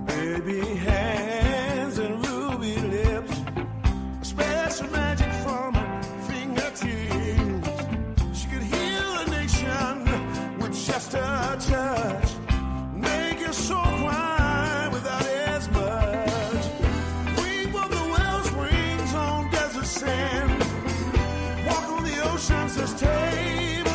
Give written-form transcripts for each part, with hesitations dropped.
Baby hands and ruby lips, special magic from her fingertips. She could heal a nation with just a touch, make your soul cry without as much. We were the wellsprings on desert sand, walk on the oceans as tableland.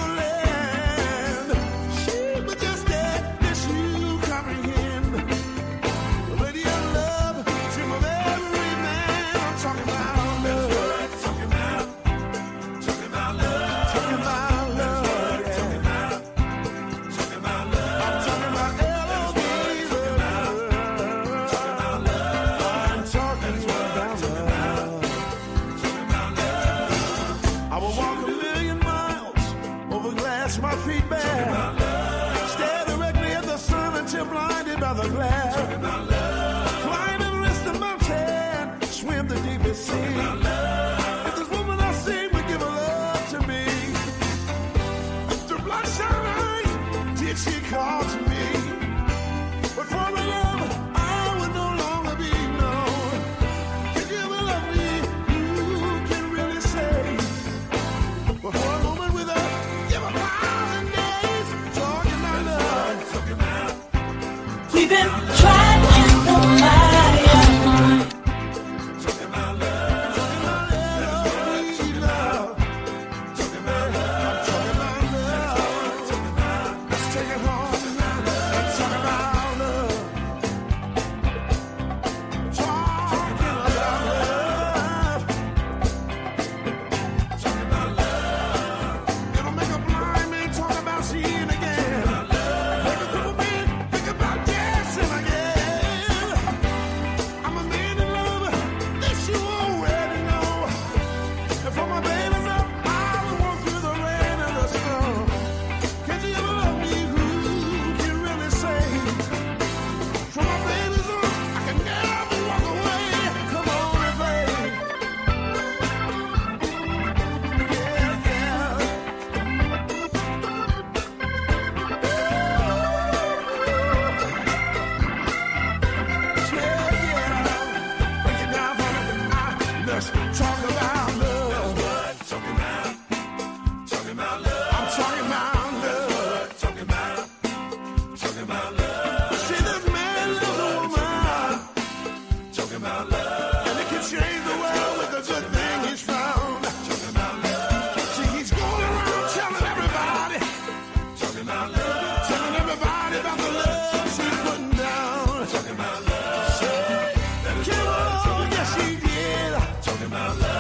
She was just that you comprehend. The lady of love, dream of every man. I'm talking about love. Talking about love. Talking about love. Talking about love. I'm talking about L-O-V-E. Talking about love. I'm talking about love. I will walk a million miles over glass my feet bare. Stare directly at the sun until blinded by the glare. Climb Everest the mountain, swim the deepest sea. If this woman I see would give her love to me, through bloodshot eyes did she call to me. But for her love I would no longer be known. Can you ever love me? You can really say. But for a moment with her, give a thousand days. Talking about love. We've been trying to get the fire. Talking about love. Talking about love. Talking about love. Talking about love. Let's take it home now. Talking about love. Talking about love. Talking about love. It'll make a blind man talk about seeing again. Make a crippled man think about dancing again. I'm a man in love, this you already know. And for my baby's up, I will walk through the rain and the snow. Can you ever love me? Who can really say? For my baby's up, I can never walk away. Come on and play. Yeah, yeah. Break it down for me. Let's talk about love. Talking about love. I'm talking about love. Talking about love. See, this man loves a woman. Talking about love. And it can change the world with a good thing he's found. Talking about love. See, he's going around telling everybody. Talking about love. Telling everybody about the love she's putting down. Talking about love. Say, yes, he did. Talking about love.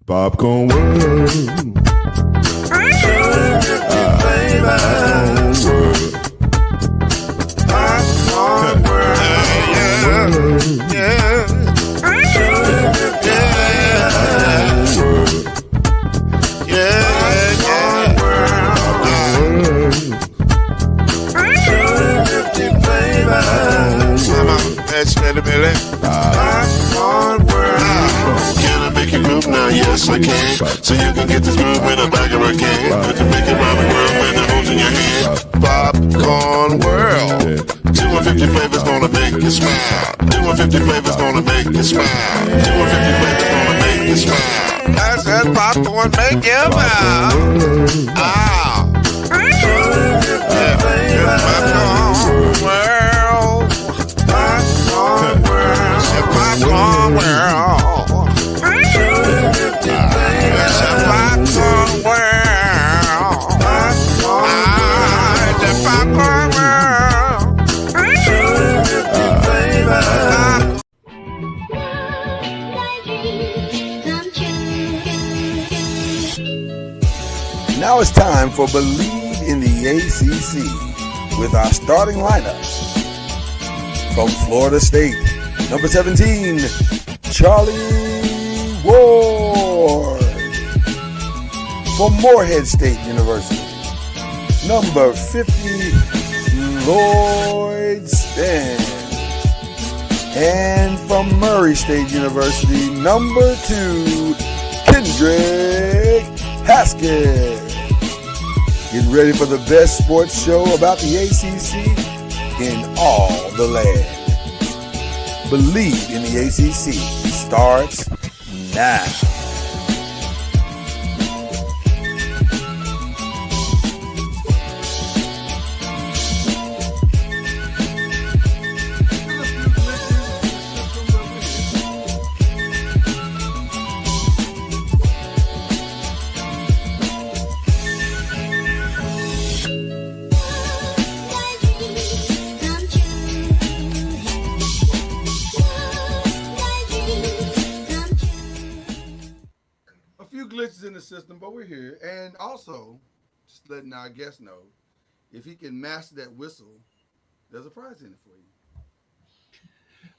Popcorn world. Popcorn world. Yeah. Can I make you move now? Yes, I can. So you can get this move in the back of a can. You can make it round the world when the holes in your hand. Popcorn world. 250 flavors gonna make you smile. 250 flavors gonna make you smile. 250 flavors gonna make you smile. I said popcorn make you smile. Ah. Popcorn world. Popcorn world. Popcorn world. Popcorn world. The popcorn world. Now it's time for Believe in the ACC with our starting lineup. From Florida State, number 17, Charlie Ward. From Morehead State University, number 50, Lloyd Stan. And from Murray State University, number 2, Kendrick Haskett. Get ready for the best sports show about the ACC in all the land. Believe in the ACC starts now. In the system, but we're here. And also, just letting our guests know, if he can master that whistle, there's a prize in it for you.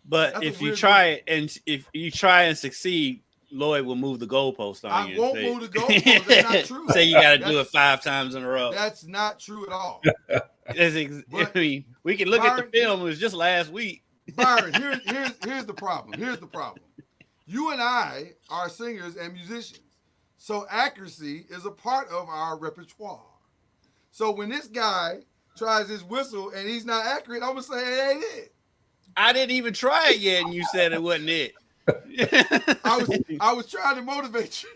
But if you try and succeed, Lloyd will move the goalpost on you. I won't move the goalpost. That's not true. Say you got to do it 5 times in a row. That's not true at all. I mean, we can look at the film. It was just last week. Byron, here's the problem. Here's the problem. You and I are singers and musicians. So accuracy is a part of our repertoire. So when this guy tries his whistle and he's not accurate, I'm going to say it ain't it. I didn't even try it yet, and you said it wasn't it. I was trying to motivate you.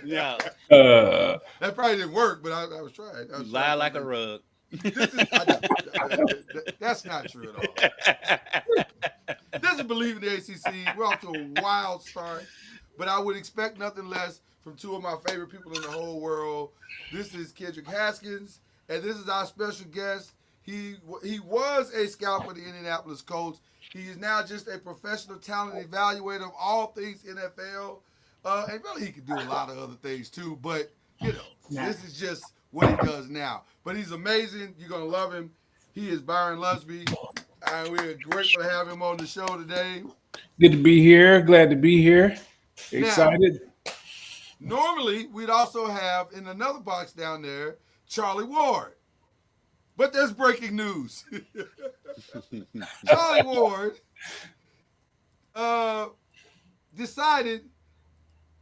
Yeah. That probably didn't work, but I was trying. Lie like a rug. That's not true at all. Doesn't believe in the ACC. We're off to a wild start, but I would expect nothing less from 2 of my favorite people in the whole world. This is Kendrick Haskins, and this is our special guest. He was a scout for the Indianapolis Colts. He is now just a professional talent evaluator of all things NFL. And really, he could do a lot of other things too, but, this is just what he does now. But he's amazing. You're going to love him. He is Byron Lusby, and we're grateful to have him on the show today. Good to be here. Glad to be here. Excited. Now, normally, we'd also have in another box down there, Charlie Ward. But there's breaking news. Charlie Ward decided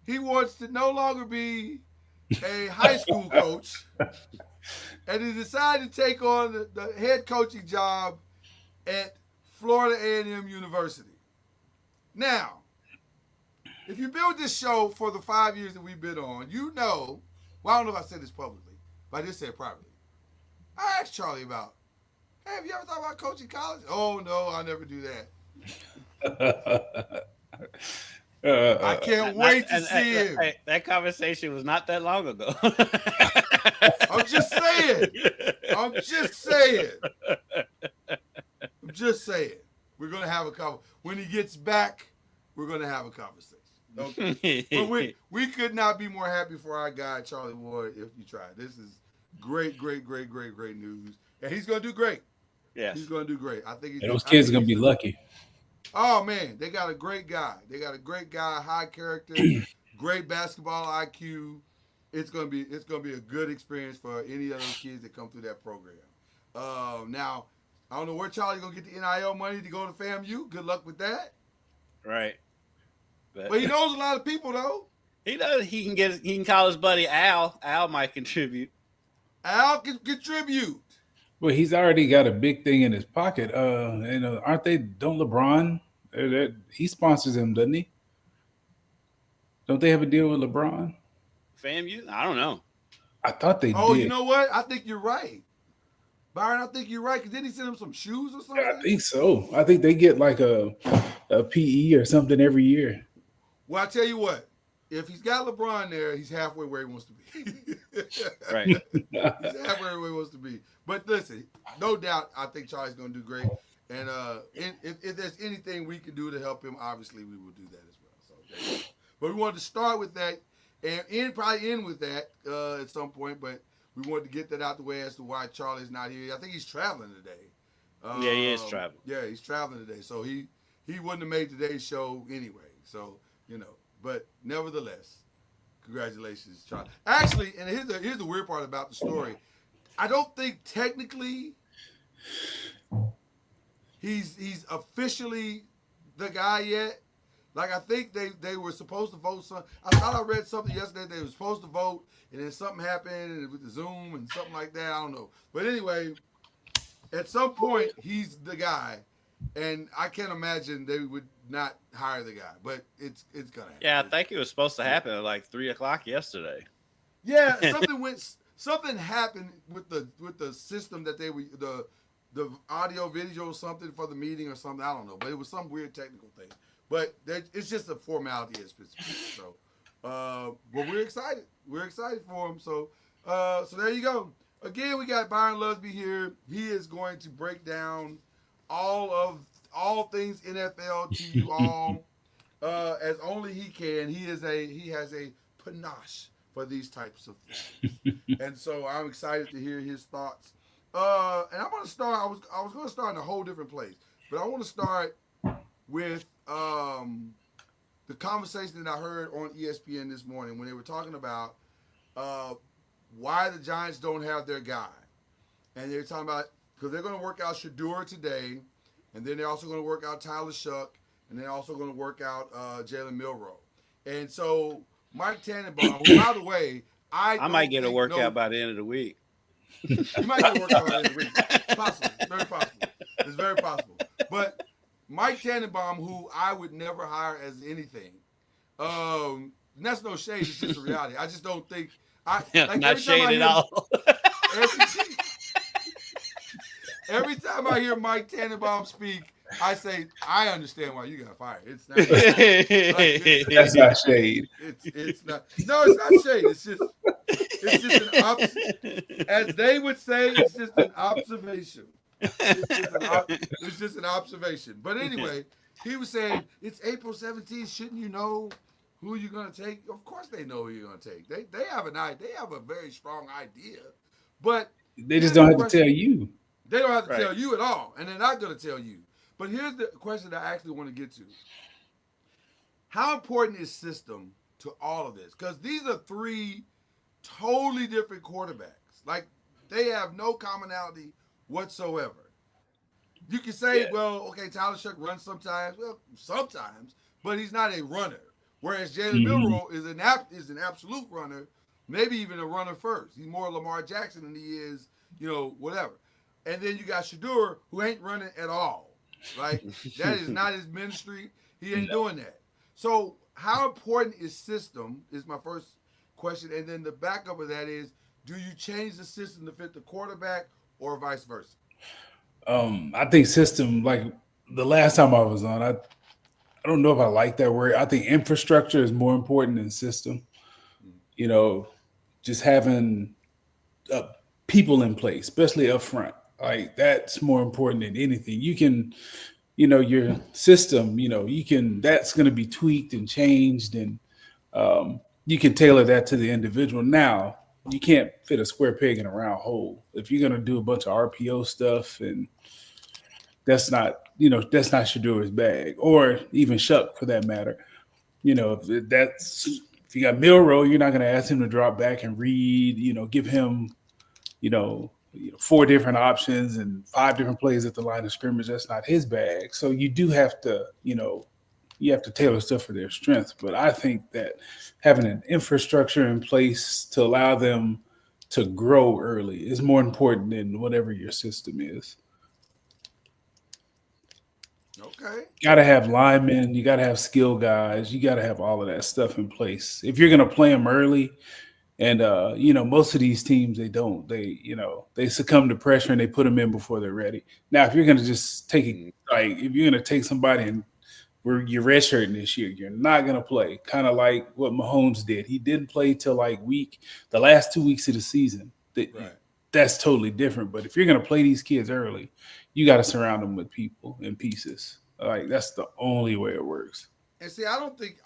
he wants to no longer be a high school coach. And he decided to take on the head coaching job at Florida A&M University. Now, if you build this show for the 5 years that we've been on, well, I don't know if I said this publicly, but I just said privately. I asked Charlie about, hey, have you ever thought about coaching college? Oh, no, I'll never do that. I can't wait to see him. That conversation was not that long ago. I'm just saying. We're going to have a conversation. When he gets back, we're going to have a conversation. Okay. But we could not be more happy for our guy, Charlie Ward, if you try. This is great news. And he's going to do great. Yes. He's going to do great. I think those kids are going to be lucky. Oh, man. They got a great guy. High character, great basketball IQ. It's gonna be a good experience for any of those kids that come through that program. Now, I don't know where Charlie's gonna get the NIL money to go to FAMU. Good luck with that. Right. But he knows a lot of people though. He does. He can call his buddy Al. Al might contribute. Al can contribute. Well, he's already got a big thing in his pocket. Aren't they? Don't LeBron? He sponsors him, doesn't he? Don't they have a deal with LeBron? FAMU? I don't know. I thought they did. Oh, you know what? I think you're right. Byron, I think you're right. Because didn't he send him some shoes or something? I think so. I think they get like a PE or something every year. Well, I tell you what. If he's got LeBron there, he's halfway where he wants to be. Right. He's halfway where he wants to be. But listen, no doubt, I think Charlie's going to do great. And if there's anything we can do to help him, obviously we will do that as well. So, but we wanted to start with that. And probably end with that at some point, but we wanted to get that out the way as to why Charlie's not here. I think he's traveling today. Yeah, he is traveling. Yeah, he's traveling today, so he wouldn't have made today's show anyway. So but nevertheless, congratulations, Charlie. Actually, and here's the weird part about the story. I don't think technically he's officially the guy yet. Like, I think they were supposed to vote some. I thought I read something yesterday. They were supposed to vote, and then something happened with the Zoom and something like that. I don't know. But anyway, at some point, he's the guy. And I can't imagine they would not hire the guy. But it's going to happen. Yeah, I think it was supposed to happen at like 3:00 yesterday. Yeah, something happened with the system that they were the audio video or something for the meeting or something. I don't know. But it was some weird technical thing. But it's just a formality as so. But we're excited. We're excited for him. So there you go. Again, we got Byron Lusby here. He is going to break down all things NFL to you all as only he can. He has a panache for these types of things, and so I'm excited to hear his thoughts. And I'm going to start. I was going to start in a whole different place, but I want to start with the conversation that I heard on ESPN this morning when they were talking about why the Giants don't have their guy. And they were talking about, because they're going to work out Shedeur today, and then they're also going to work out Tyler Shuck, and they're also going to work out Jalen Milroe. And so Mike Tannenbaum, who, by the way, I might get a workout by the end of the week. You might get a workout by the end of the week. Possible. Very possible. It's very possible. But Mike Tannenbaum, who I would never hire as anything, that's no shade. It's just a reality. I just don't think not shade at all. Every time I hear Mike Tannenbaum speak, I say I understand why you got fired. It's not. That's not shade. It's not. No, it's not shade. It's just an as they would say, it's just an observation. It's just an observation. But anyway, he was saying it's April 17th. Shouldn't you know who you're going to take? Of course they know who you're going to take. They have an idea. They have a very strong idea. But they just don't have to tell you. They don't have to tell you at all. And they're not going to tell you. But here's the question that I actually want to get to. How important is system to all of this? Because these are three totally different quarterbacks. Like, they have no commonality whatsoever. You can say, well, okay, Tyler Shuck runs sometimes. Well, sometimes. But he's not a runner. Whereas Jalen Milroe is an absolute runner, maybe even a runner first. He's more Lamar Jackson than he is, whatever. And then you got Shedeur, who ain't running at all. Right? That is not his ministry. He ain't doing that. So how important is system is my first question. And then the backup of that is, do you change the system to fit the quarterback or vice versa? I think system, like the last time I was on, I don't know if I like that word. I think infrastructure is more important than system. Just having people in place, especially up front. Like, that's more important than anything. You can, your system, that's going to be tweaked and changed, and you can tailor that to the individual. Now, you can't fit a square peg in a round hole. If you're going to do a bunch of RPO stuff, and that's not Shadur's bag, or even Shuck for that matter. If you got Milrow, you're not going to ask him to drop back and read, give him, 4 different options and 5 different plays at the line of scrimmage. That's not his bag. So you do have to, you have to tailor stuff for their strengths. But I think that having an infrastructure in place to allow them to grow early is more important than whatever your system is. Okay. Got to have linemen. You got to have skill guys. You got to have all of that stuff in place. If you're going to play them early, and most of these teams, they don't. They succumb to pressure and they put them in before they're ready. Now, if you're going to just take it, if you're going to take somebody and you're redshirting this year, you're not going to play. Kind of like what Mahomes did. He didn't play till the last 2 weeks of the season. Right. That's totally different. But if you're going to play these kids early, you got to surround them with people and pieces. That's the only way it works. And see, I don't think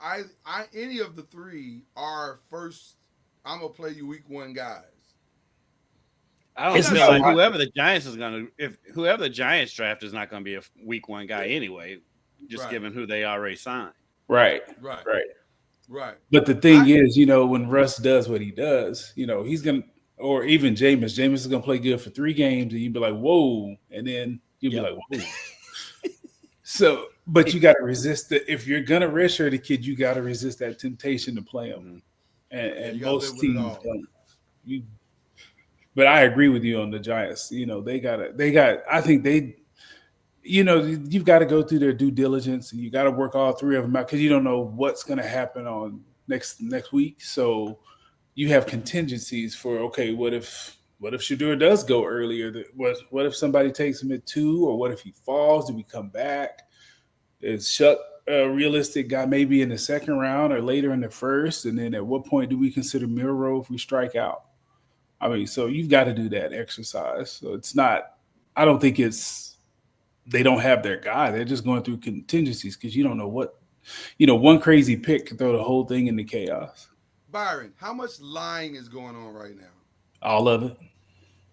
any of the 3 are first. I'm gonna play you week 1 guys. I don't feel like whoever the Giants draft is not gonna be a week 1 guy anyway, just given who they already signed. Right. But the thing is, when Russ does what he does, he's gonna, or even Jameis is gonna play good for 3 games, and you'd be like, whoa, and then you'll be like, whoa. So, but you got to resist it. If you're gonna redshirt a kid, you got to resist that temptation to play him. And most teams don't. But I agree with you on the Giants. I think you've got to go through their due diligence, and you got to work all 3 of them out, because you don't know what's going to happen on next week. So you have contingencies for, okay, what if Shadur does go earlier? What if somebody takes him at 2, or what if he falls? Do we come back? Is Shuck a realistic guy maybe in the 2nd round or later in the 1st? And then at what point do we consider Milrow if we strike out? So you've got to do that exercise. So it's not – I don't think they don't have their guy. They're just going through contingencies, because you don't know what – one crazy pick can throw the whole thing into chaos. Byron, how much lying is going on right now? All of it.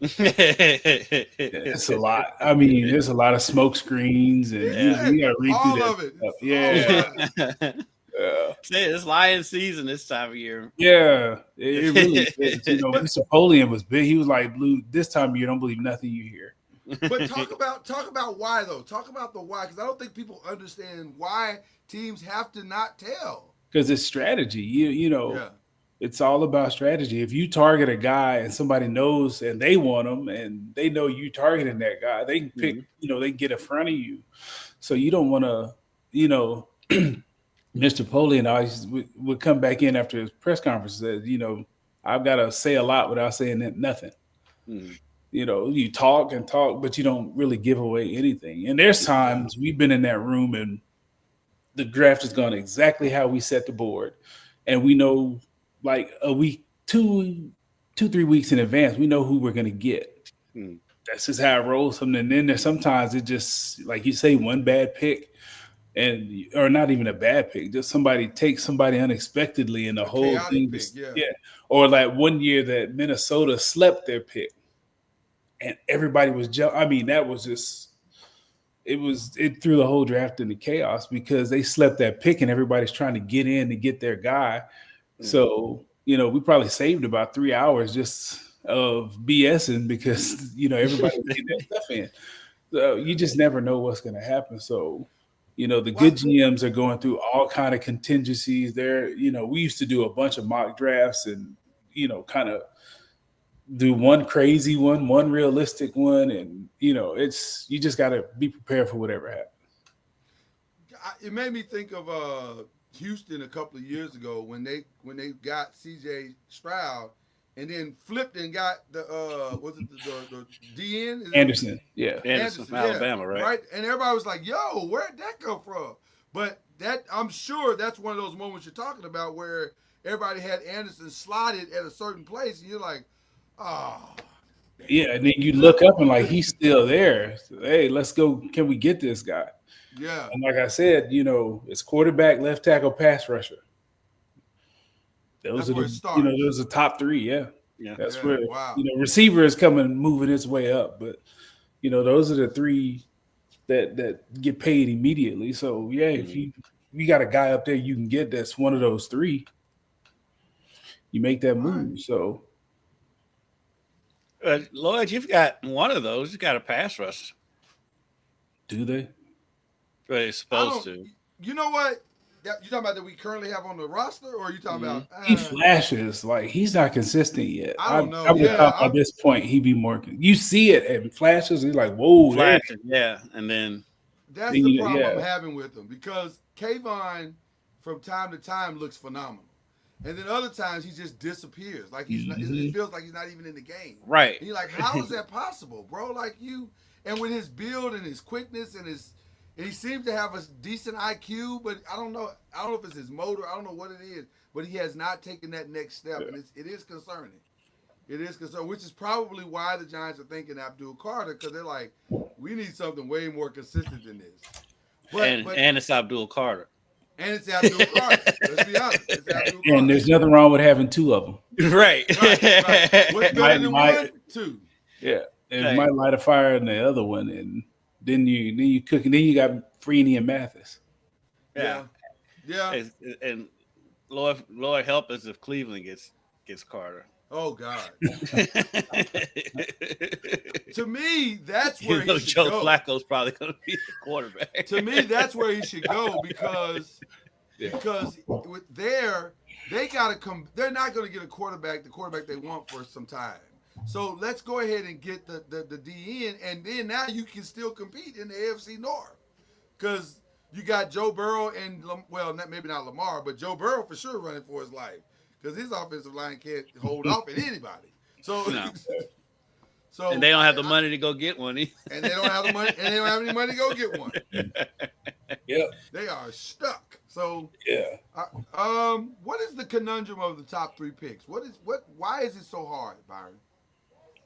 It's a lot. There's a lot of smoke screens, and you got to read through that stuff. Yeah. It's lion season this time of year. Yeah, it really is. Napoleon was big. He was like, "Blue, this time of year, don't believe nothing you hear." But talk about why though. Talk about the why, because I don't think people understand why teams have to not tell. Because it's strategy. It's all about strategy. If you target a guy and somebody knows and they want him and they know you targeting that guy, they can pick, they can get in front of you. So you don't want to, Mr. Napoleon always would come back in after his press conference and said, I've got to say a lot without saying nothing. You talk and talk, but you don't really give away anything. And there's times we've been in that room and the draft has gone exactly how we set the board. And we know, like a week, 3 weeks in advance, we know who we're going to get. That's just how it rolls. And then there's sometimes it just, like you say, one bad pick, or not even a bad pick, just somebody takes somebody unexpectedly, and the whole thing Or like one year that Minnesota slept their pick, and everybody was that was just it threw the whole draft into chaos, because they slept that pick and everybody's trying to get in to get their guy. So, we probably saved about 3 hours just of BSing, because, everybody was getting that stuff in. So you just never know what's going to happen. So, the good GMs are going through all kind of contingencies there. We used to do a bunch of mock drafts and, kind of do one crazy one realistic one. And, you just got to be prepared for whatever happens. It made me think of Houston a couple of years ago when they got C.J. Stroud and then flipped and got the DN? Anderson. Anderson, Alabama, right? And everybody was like, yo, where'd that come from? But I'm sure that's one of those moments you're talking about where everybody had Anderson slotted at a certain place, and you're like, oh, Yeah, and then you look up and like he's still there. So, hey, let's go. Can we get this guy? Yeah. And like I said, it's quarterback, left tackle, pass rusher. Those are those are top three. Yeah. That's where receiver is moving its way up. But those are the three that get paid immediately. So yeah, if you got a guy up there you can get that's one of those three, you make that move. Right. So Lloyd, you've got one of those. You got a pass rush. Do they? But it's supposed to. You know what? You talking about that we currently have on the roster, or are you talking about? He flashes like he's not consistent yet. I don't know. I would thought at this point he'd be more. You see it and flashes. He's like, whoa, flashes, yeah, and then that's the problem I'm having with him because Kayvon from time to time looks phenomenal, and then other times he just disappears. Like he's not, it feels like he's not even in the game. Right. And you're like, how is that possible, bro? Like and with his build and his quickness and he seems to have a decent IQ, but I don't know if it's his motor. I don't know what it is, but he has not taken that next step, and it is concerning. It is concerning, which is probably why the Giants are thinking Abdul Carter, because they're like, we need something way more consistent than this. And it's Abdul Carter. And it's Abdul Carter. Let's be honest. It's Abdul Carter. And there's nothing wrong with having two of them. Right. What's better than one? Two. Yeah. It might light a fire in the other one, and then you cook, and then you got Freeney and Mathis. Yeah. And Lord help us if Cleveland gets Carter. Oh God. To me, that's where he should go. Joe Flacco's probably going to be the quarterback. To me, that's where he should go because with they got to come. They're not going to get the quarterback they want for some time. So let's go ahead and get the D in, and then now you can still compete in the AFC North because you got Joe Burrow and maybe not Lamar, but Joe Burrow for sure running for his life because his offensive line can't hold off at anybody. So, and they don't have the money to go get one. And they don't have the money, and they don't have any money to go get one. Yeah, they are stuck. So yeah. What is the conundrum of the top three picks? Why is it so hard, Byron?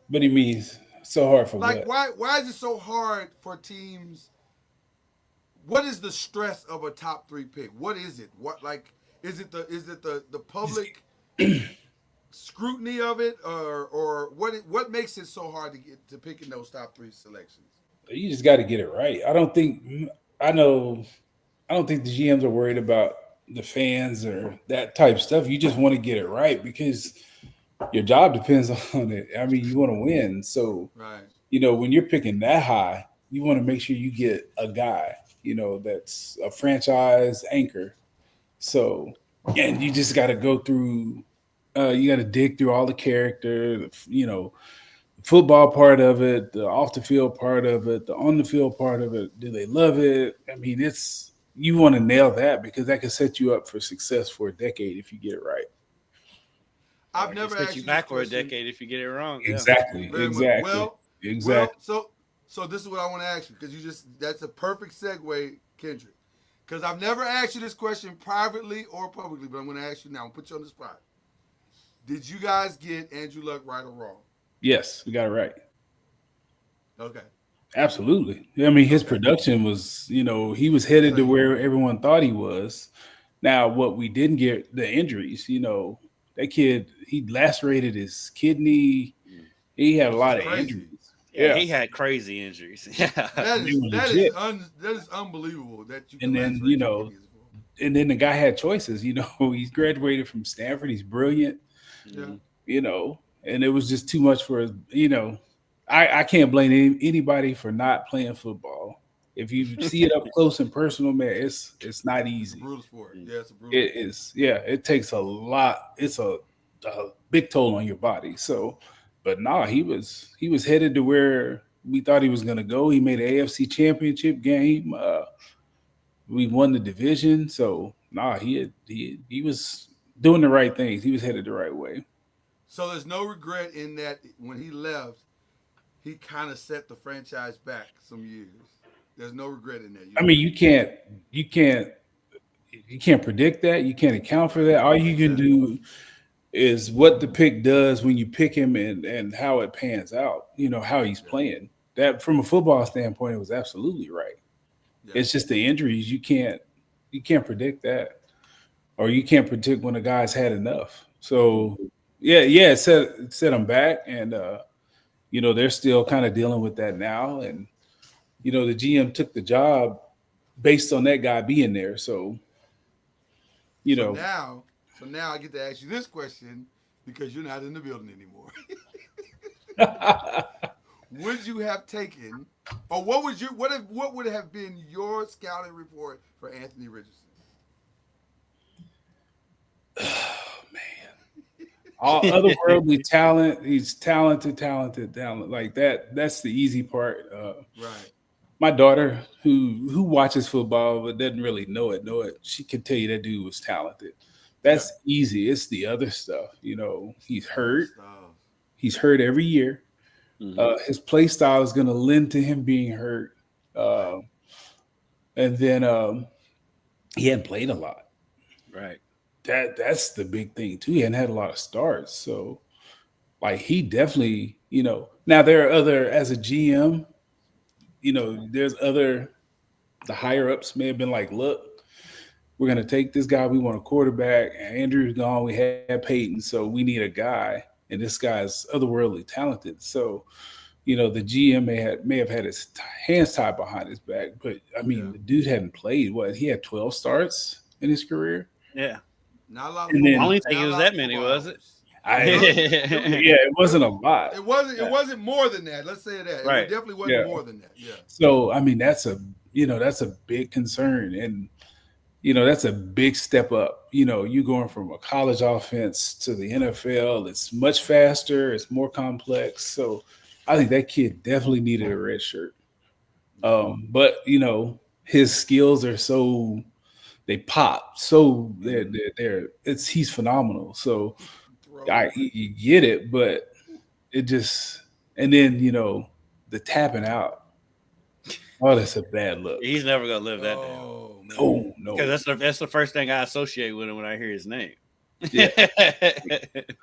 What do you mean so hard for what? Why is it so hard for teams? What is the stress of a top three pick? What is it? Is it the public scrutiny of it, or what makes it so hard to get to picking those top three selections? You just got to get it right. I don't think the GMs are worried about the fans or that type of stuff. You just want to get it right because your job depends on it. I mean, you want to win. So, when you're picking that high, you want to make sure you get a guy, that's a franchise anchor. So, and you just got to go through, you got to dig through all the character, the football part of it, the off the field part of it, the on the field part of it. Do they love it? I mean, you want to nail that because that can set you up for success for a decade if you get it right. I've never asked you back for a decade if you get it wrong. Exactly. Yeah. Exactly. Well, so this is what I want to ask you because that's a perfect segue, Kendrick. Because I've never asked you this question privately or publicly, but I'm going to ask you now. I'm going to put you on the spot. Did you guys get Andrew Luck right or wrong? Yes, we got it right. Okay. Absolutely. I mean, his production was, he was headed to where everyone thought he was. Now, what we didn't get, the injuries, that kid, he lacerated his kidney. He had a lot of injuries. Yeah, he had crazy injuries. Yeah, that is unbelievable. That you. And then and then the guy had choices. He's graduated from Stanford. He's brilliant. Yeah. And it was just too much for I can't blame anybody for not playing football. If you see it up close and personal, man, it's not easy. It's a brutal sport. Yeah, it's a brutal sport. It is. Yeah, it takes a lot. It's a big toll on your body. So, but he was headed to where we thought he was going to go. He made an AFC championship game. We won the division. So, he was doing the right things. He was headed the right way. So there's no regret in that when he left, he kind of set the franchise back some years. There's no regret in that. I mean, you can't predict that. You can't account for that. All you can do is what the pick does when you pick him and how it pans out, how he's playing. That from a football standpoint, it was absolutely right. Yeah. It's just the injuries. You can't predict that. Or you can't predict when a guy's had enough. So it set them back, and they're still kind of dealing with that now. And the GM took the job based on that guy being there. So now I get to ask you this question because you're not in the building anymore. Would you have taken, or what would have been your scouting report for Anthony Richardson? Oh man, all otherworldly talent. He's talented. Like that. That's the easy part. Right. My daughter, who watches football but doesn't really know it, she can tell you that dude was talented. That's easy. It's the other stuff. He's hurt. He's hurt every year. Mm-hmm. His play style is going to lend to him being hurt. And then he hadn't played a lot. Right. That's the big thing too. He hadn't had a lot of starts. So like he definitely, now there are other, as a GM, there's the higher ups may have been like, look, we're going to take this guy. We want a quarterback. Andrew's gone. We had Peyton. So we need a guy. And this guy's otherworldly talented. So, the GM may have had his hands tied behind his back. But, the dude hadn't played. He had 12 starts in his career? Yeah. Not a lot. I don't think it was that many, was it? It wasn't a lot. It wasn't more than that. Let's say that. Right. It definitely wasn't more than that. Yeah. So, that's a big concern. And, that's a big step up. You going from a college offense to the NFL. It's much faster. It's more complex. So I think that kid definitely needed a red shirt. But, his skills are they pop. So he's phenomenal. So you get it, but it just, and then, the tapping out. Oh, that's a bad look. He's never going to live that down. No. Because that's the first thing I associate with him when I hear his name. Yeah.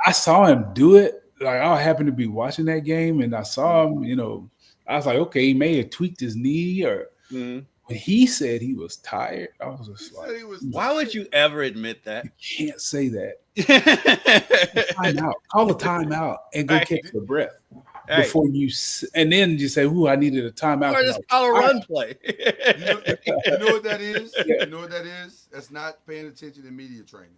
I saw him do it. Like I happened to be watching that game, and I saw him. I was like, okay, he may have tweaked his knee, or when he said he was tired, I was just like, why would you ever admit that? You can't say that. Timeout. Call a timeout and go catch your breath. Before and then you say, "Ooh, I needed a timeout." Or just call a run play. You know what that is? You know what that is? That's not paying attention in media training.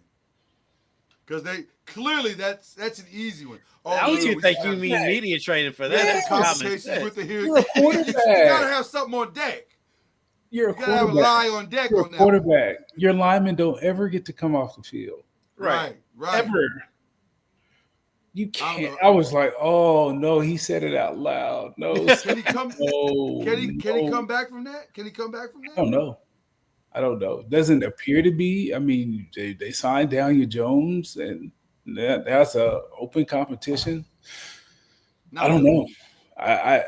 Because that's an easy one. I don't even think you mean media training for that. That's common sense. You're a quarterback. You gotta have something on deck. You're a quarterback. You gotta have a lie on deck. You're a quarterback. Your linemen don't ever get to come off the field. Right. Ever. You can't. I was like, oh no, he said it out loud. No. Can he come? Can he come back from that? Can he come back from that? I don't know. Doesn't appear to be. They signed Daniel Jones, and that's a open competition. I don't know. I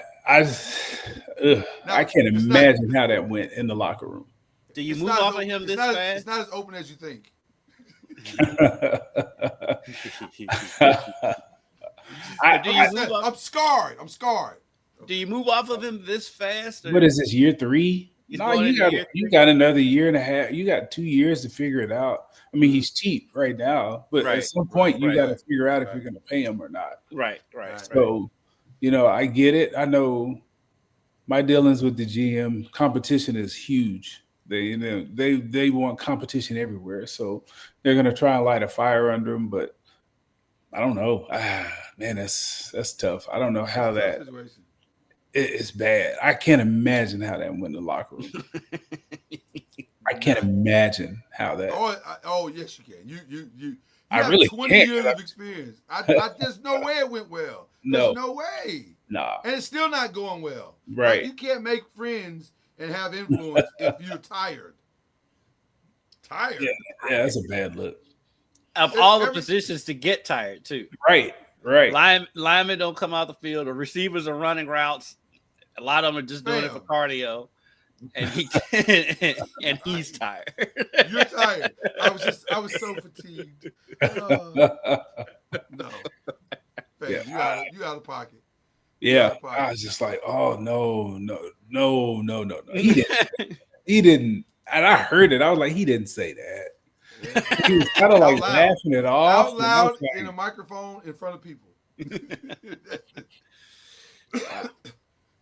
can't imagine how that went in the locker room. Do you move off of him this fast? It's not as open as you think. I'm scarred. Do you move off of him this fast? What is this, year 3? No, you got another year and a half. You got 2 years to figure it out. He's cheap right now, but at some point you got to figure out if you're going to pay him or not. Right. So, I get it. I know my dealings with the GM. Competition is huge. They want competition everywhere, so they're going to try and light a fire under them. But I don't know. Man, that's tough. I don't know how that. It's bad. I can't imagine how that went in the locker room. I can't imagine how that. Oh, yes, you can. You I really 20 can't. years of experience. There's no way it went well. There's no way. Nah. And it's still not going well. Right. You can't make friends and have influence if you're tired. Yeah, that's a bad look. Of all the positions to get tired, too. Right. Linemen don't come out the field. The receivers are running routes. A lot of them are just doing it for cardio. and he's tired. You're tired. I was so fatigued. No. Hey, you out of pocket. Yeah, I was just like, oh no. He didn't. And I heard it. I was like, he didn't say that. Yeah. He was kind of like laughing it off. Out loud in a microphone in front of people.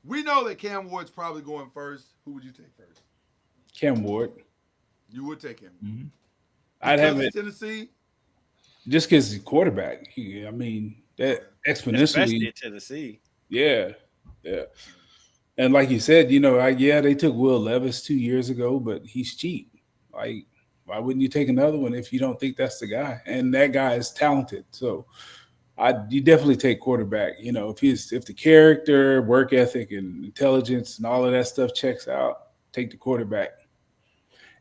We know that Cam Ward's probably going first. Who would you take first? Cam Ward. You would take him. Mm-hmm. I'd have it. Tennessee. Just because he's quarterback. I mean, that exponentially. Especially at Tennessee. Yeah. And like you said, they took Will Levis 2 years ago, but he's cheap. Like, why wouldn't you take another one if you don't think that's the guy? And that guy is talented. So you definitely take quarterback. If the character, work ethic, and intelligence and all of that stuff checks out, take the quarterback.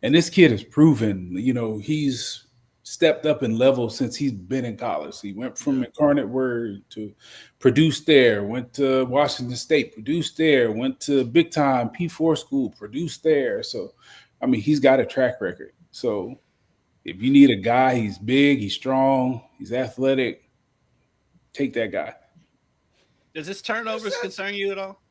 And this kid has proven, he's stepped up in level since he's been in college. He went from Incarnate Word to produced there, went to Washington State, produced there, went to big time P4 school, produced there. So, I mean, he's got a track record. So if you need a guy, he's big, he's strong, he's athletic, take that guy. Does his turnovers concern you at all?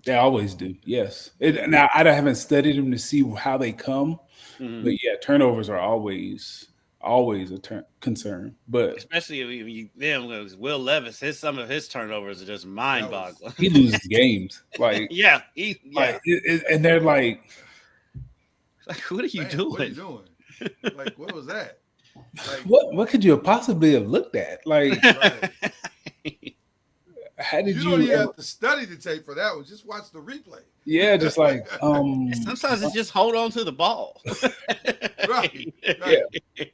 They always do, yes. Now, I haven't studied them to see how they come, but yeah, turnovers are always a concern. But especially if Will Levis, some of his turnovers are just mind-boggling. He loses games, like and they're like, what are you doing? What are you doing? Like, what was that? Like, what could you possibly have looked at? Like, how did you? You don't even have to study the tape for that one. Just watch the replay. Yeah, just like sometimes it's just hold on to the ball. Right. Yeah.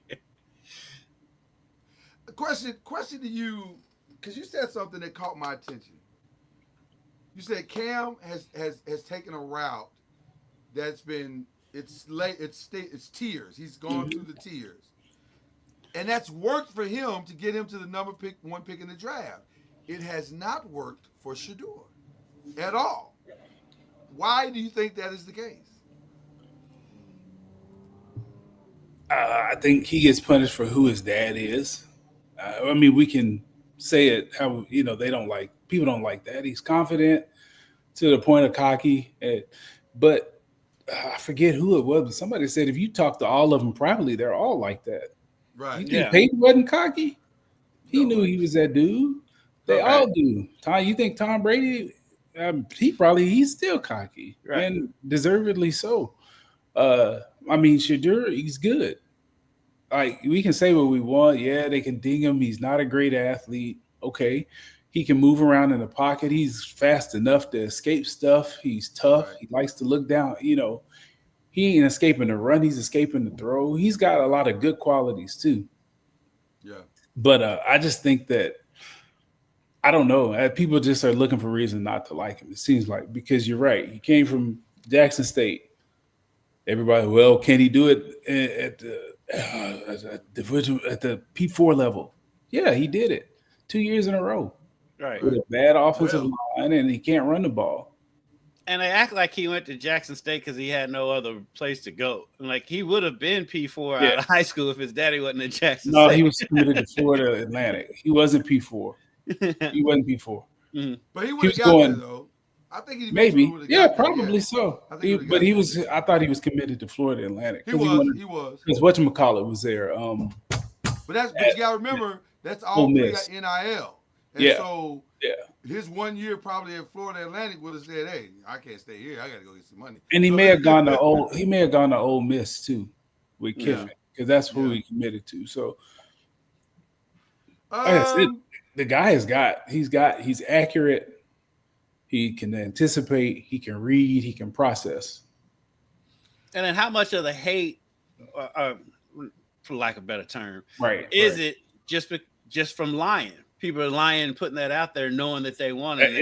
A question to you, because you said something that caught my attention. You said Cam has taken a route that's been it's tiers. He's gone through the tiers, and that's worked for him to get him to the number one pick in the draft. It has not worked for Shedeur at all. Why do you think that is the case? I think he gets punished for who his dad is. I mean, we can say it how people don't like that. He's confident to the point of cocky, but I forget who it was. But somebody said if you talk to all of them privately, they're all like that. Right? You think Peyton wasn't cocky? He knew he was that dude. They all do. You think Tom Brady? He's still cocky, and deservedly so. I mean, Shedeur, he's good. Like, we can say what we want. Yeah, they can ding him. He's not a great athlete. Okay. He can move around in the pocket. He's fast enough to escape stuff. He's tough. He likes to look down. He ain't escaping the run. He's escaping the throw. He's got a lot of good qualities too. Yeah. But I just think that, I don't know. People just are looking for reason not to like him. It seems like, because you're right. He came from Jackson State. Everybody, well, can he do it at the P4 level? Yeah, he did it 2 years in a row. Right. With a bad offensive line, and he can't run the ball. And they act like he went to Jackson State because he had no other place to go. Like, he would have been P4 out of high school if his daddy wasn't in Jackson State. No, he was committed to Florida Atlantic. He wasn't P4. He wasn't P4. Mm-hmm. But he would have got there, though. I think he maybe. Yeah, probably so. I thought he was committed to Florida Atlantic. He was. Because whatchamacallit was there. But you got to remember, that's all pre NIL. And so his 1 year probably at Florida Atlantic would have said, "Hey, I can't stay here. I got to go get some money." And he may have gone to Ole Miss too with Kiffin, because that's who he committed to. So the guy he's accurate. He can anticipate. He can read. He can process. And then, how much of the hate, for lack of a better term, is it just from lying? People are lying, putting that out there, knowing that they want it.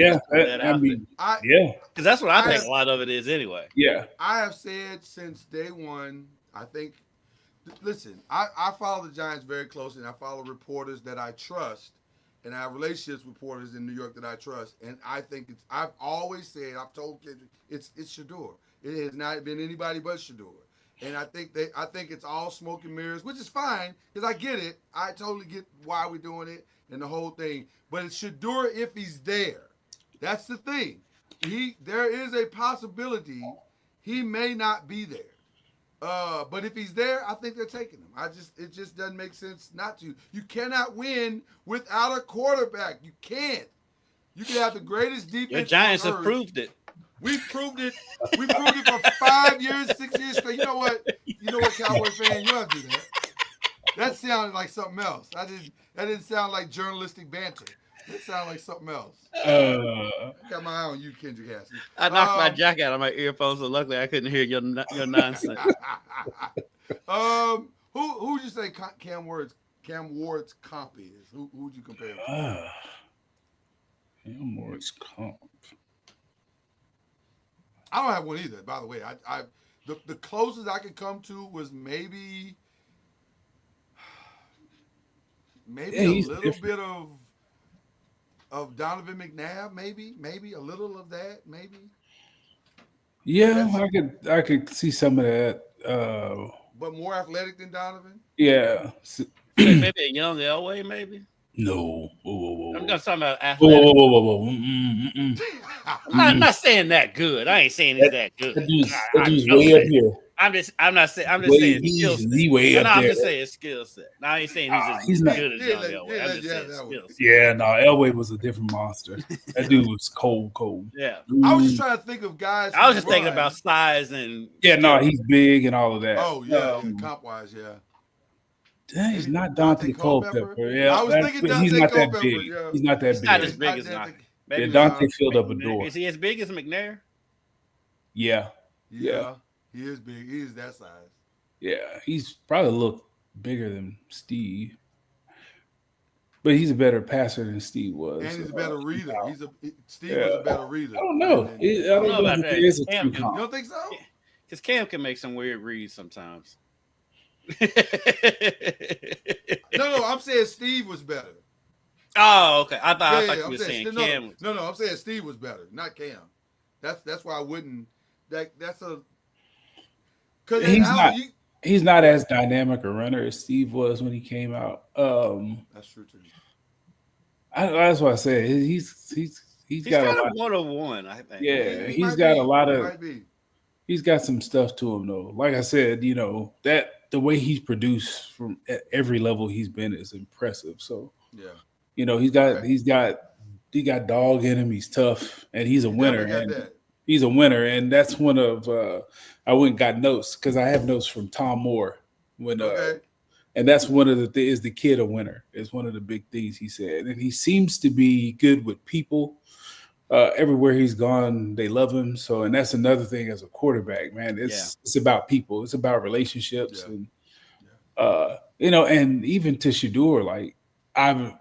Because that's what I think a lot of it is anyway. Yeah, I have said since day one. I think. Listen, I follow the Giants very closely, and I follow reporters that I trust. and I have relationships with reporters in New York that I trust. And I think I've always said, I've told kids, it's Shador. It has not been anybody but Shador. And I think it's all smoke and mirrors, which is fine because I get it. I totally get why we're doing it and the whole thing. But it's Shador if he's there. That's the thing. There is a possibility he may not be there. But if he's there, I think they're taking him. It just doesn't make sense not to. You cannot win without a quarterback. You can't. You can have the greatest defense. Your Giants have proved it. We proved it. We proved it for 5 years, 6 years straight. You know what, Cowboy fan, you don't have to do that. That sounded like something else. That didn't sound like journalistic banter. That sounded like something else. I got my eye on you, Kendrick Haskins. I knocked my jacket out of my earphones, so luckily I couldn't hear your nonsense. Who'd you say Cam Ward's comp is? Who'd you compare him to? Cam Ward's comp. I don't have one either, by the way. The closest I could come to was maybe a little bit of Donovan McNabb, maybe a little of that, maybe. Yeah, I could see some of that. But more athletic than Donovan? Yeah. Maybe a young Elway, maybe? No. Whoa. I'm talking about athletic. Whoa. I'm not saying that good. I ain't saying he's that good. That dude's way up here. I'm just saying skill set. He's way up there. I'm just saying skill set. Now I ain't saying he's as good as young Elway. I'm just saying skill set. Yeah, no, Elway was a different monster. That dude was cold. Yeah. I was just trying to think of guys. I was just thinking about size and. Yeah, no, he's big and all of that. Oh yeah, comp wise, yeah. He's not Dante Culpepper. Yeah, I was thinking Dante he's not Culpepper. that big. Yeah. He's not that He's big. not as big as Dante. Yeah, Dante filled up a door. Is he as big as McNair? Yeah. He is big. He is that size. Yeah, he's probably a little bigger than Steve, but he's a better passer than Steve was. And he's a better reader. Steve was a better reader. I don't know. I don't know about that. Is a true comp. You don't think so? Because Cam can make some weird reads sometimes. No, I'm saying Steve was better. Oh, okay. I thought you were saying Cam. No, I'm saying Steve was better, not Cam. That's why I wouldn't. That's a. Because he's not as dynamic a runner as Steve was when he came out. That's true too. That's what I said. He's got kind a of one-on-one, I think. Yeah, he's got a lot of. He's got some stuff to him though. Like I said, that the way he's produced from at every level he's been is impressive. So yeah, he's got dog in him. He's tough and he's a winner. He's a winner, and that's one of I went and got notes because I have notes from Tom Moore and that's one of the is the kid a winner is one of the big things he said, and he seems to be good with people. Everywhere he's gone, they love him. So, and that's another thing as a quarterback, man. It's about people. It's about relationships, and and even to Shador, like I've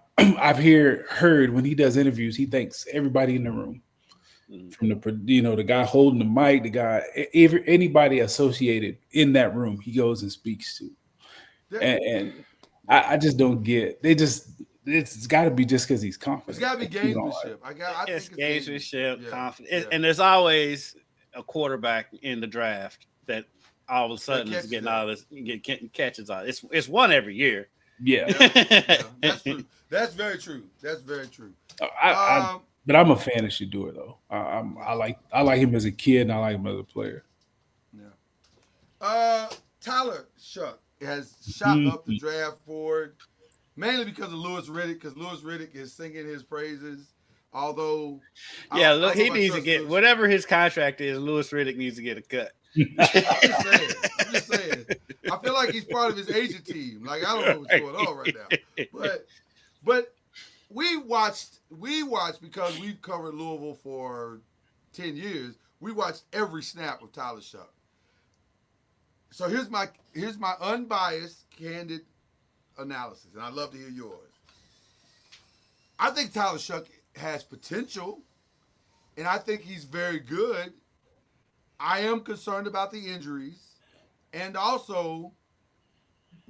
heard when he does interviews, he thanks everybody in the room. From the guy holding the mic, the guy, anybody associated in that room, he goes and speaks to. And I just don't get. It's got to be just because he's confident. It's got to be gamesmanship. I think it's gamesmanship, confidence, and there's always a quarterback in the draft that all of a sudden is getting all this, catches all. It's one every year. Yeah. That's true. That's very true. But I'm a fan of Shador though. I like him as a kid and I like him as a player. Yeah. Tyler Shuck has shot up the draft board mainly because of Louis Riddick, because Louis Riddick is singing his praises. Although, he needs to get whatever his contract is. Louis Riddick needs to get a cut. I'm just saying. I feel like he's part of his agent team. Like I don't know what's going on right now, but. We watched because we've covered Louisville for 10 years. We watched every snap of Tyler Shuck. So here's my unbiased, candid analysis, and I'd love to hear yours. I think Tyler Shuck has potential, and I think he's very good. I am concerned about the injuries, and also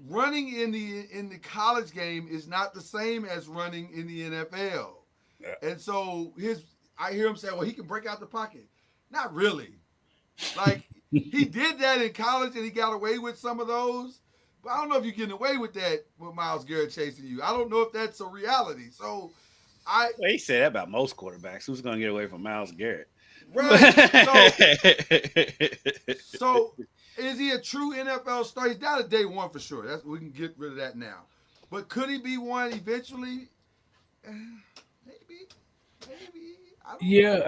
running in the college game is not the same as running in the NFL. Yeah. And so I hear him say, well, he can break out the pocket. Not really. Like, he did that in college and he got away with some of those. But I don't know if you're getting away with that with Myles Garrett chasing you. I don't know if that's a reality. So he said that about most quarterbacks. Who's going to get away from Myles Garrett? Right. So is he a true NFL star? He's not a day one for sure. We can get rid of that now. But could he be one eventually? Maybe.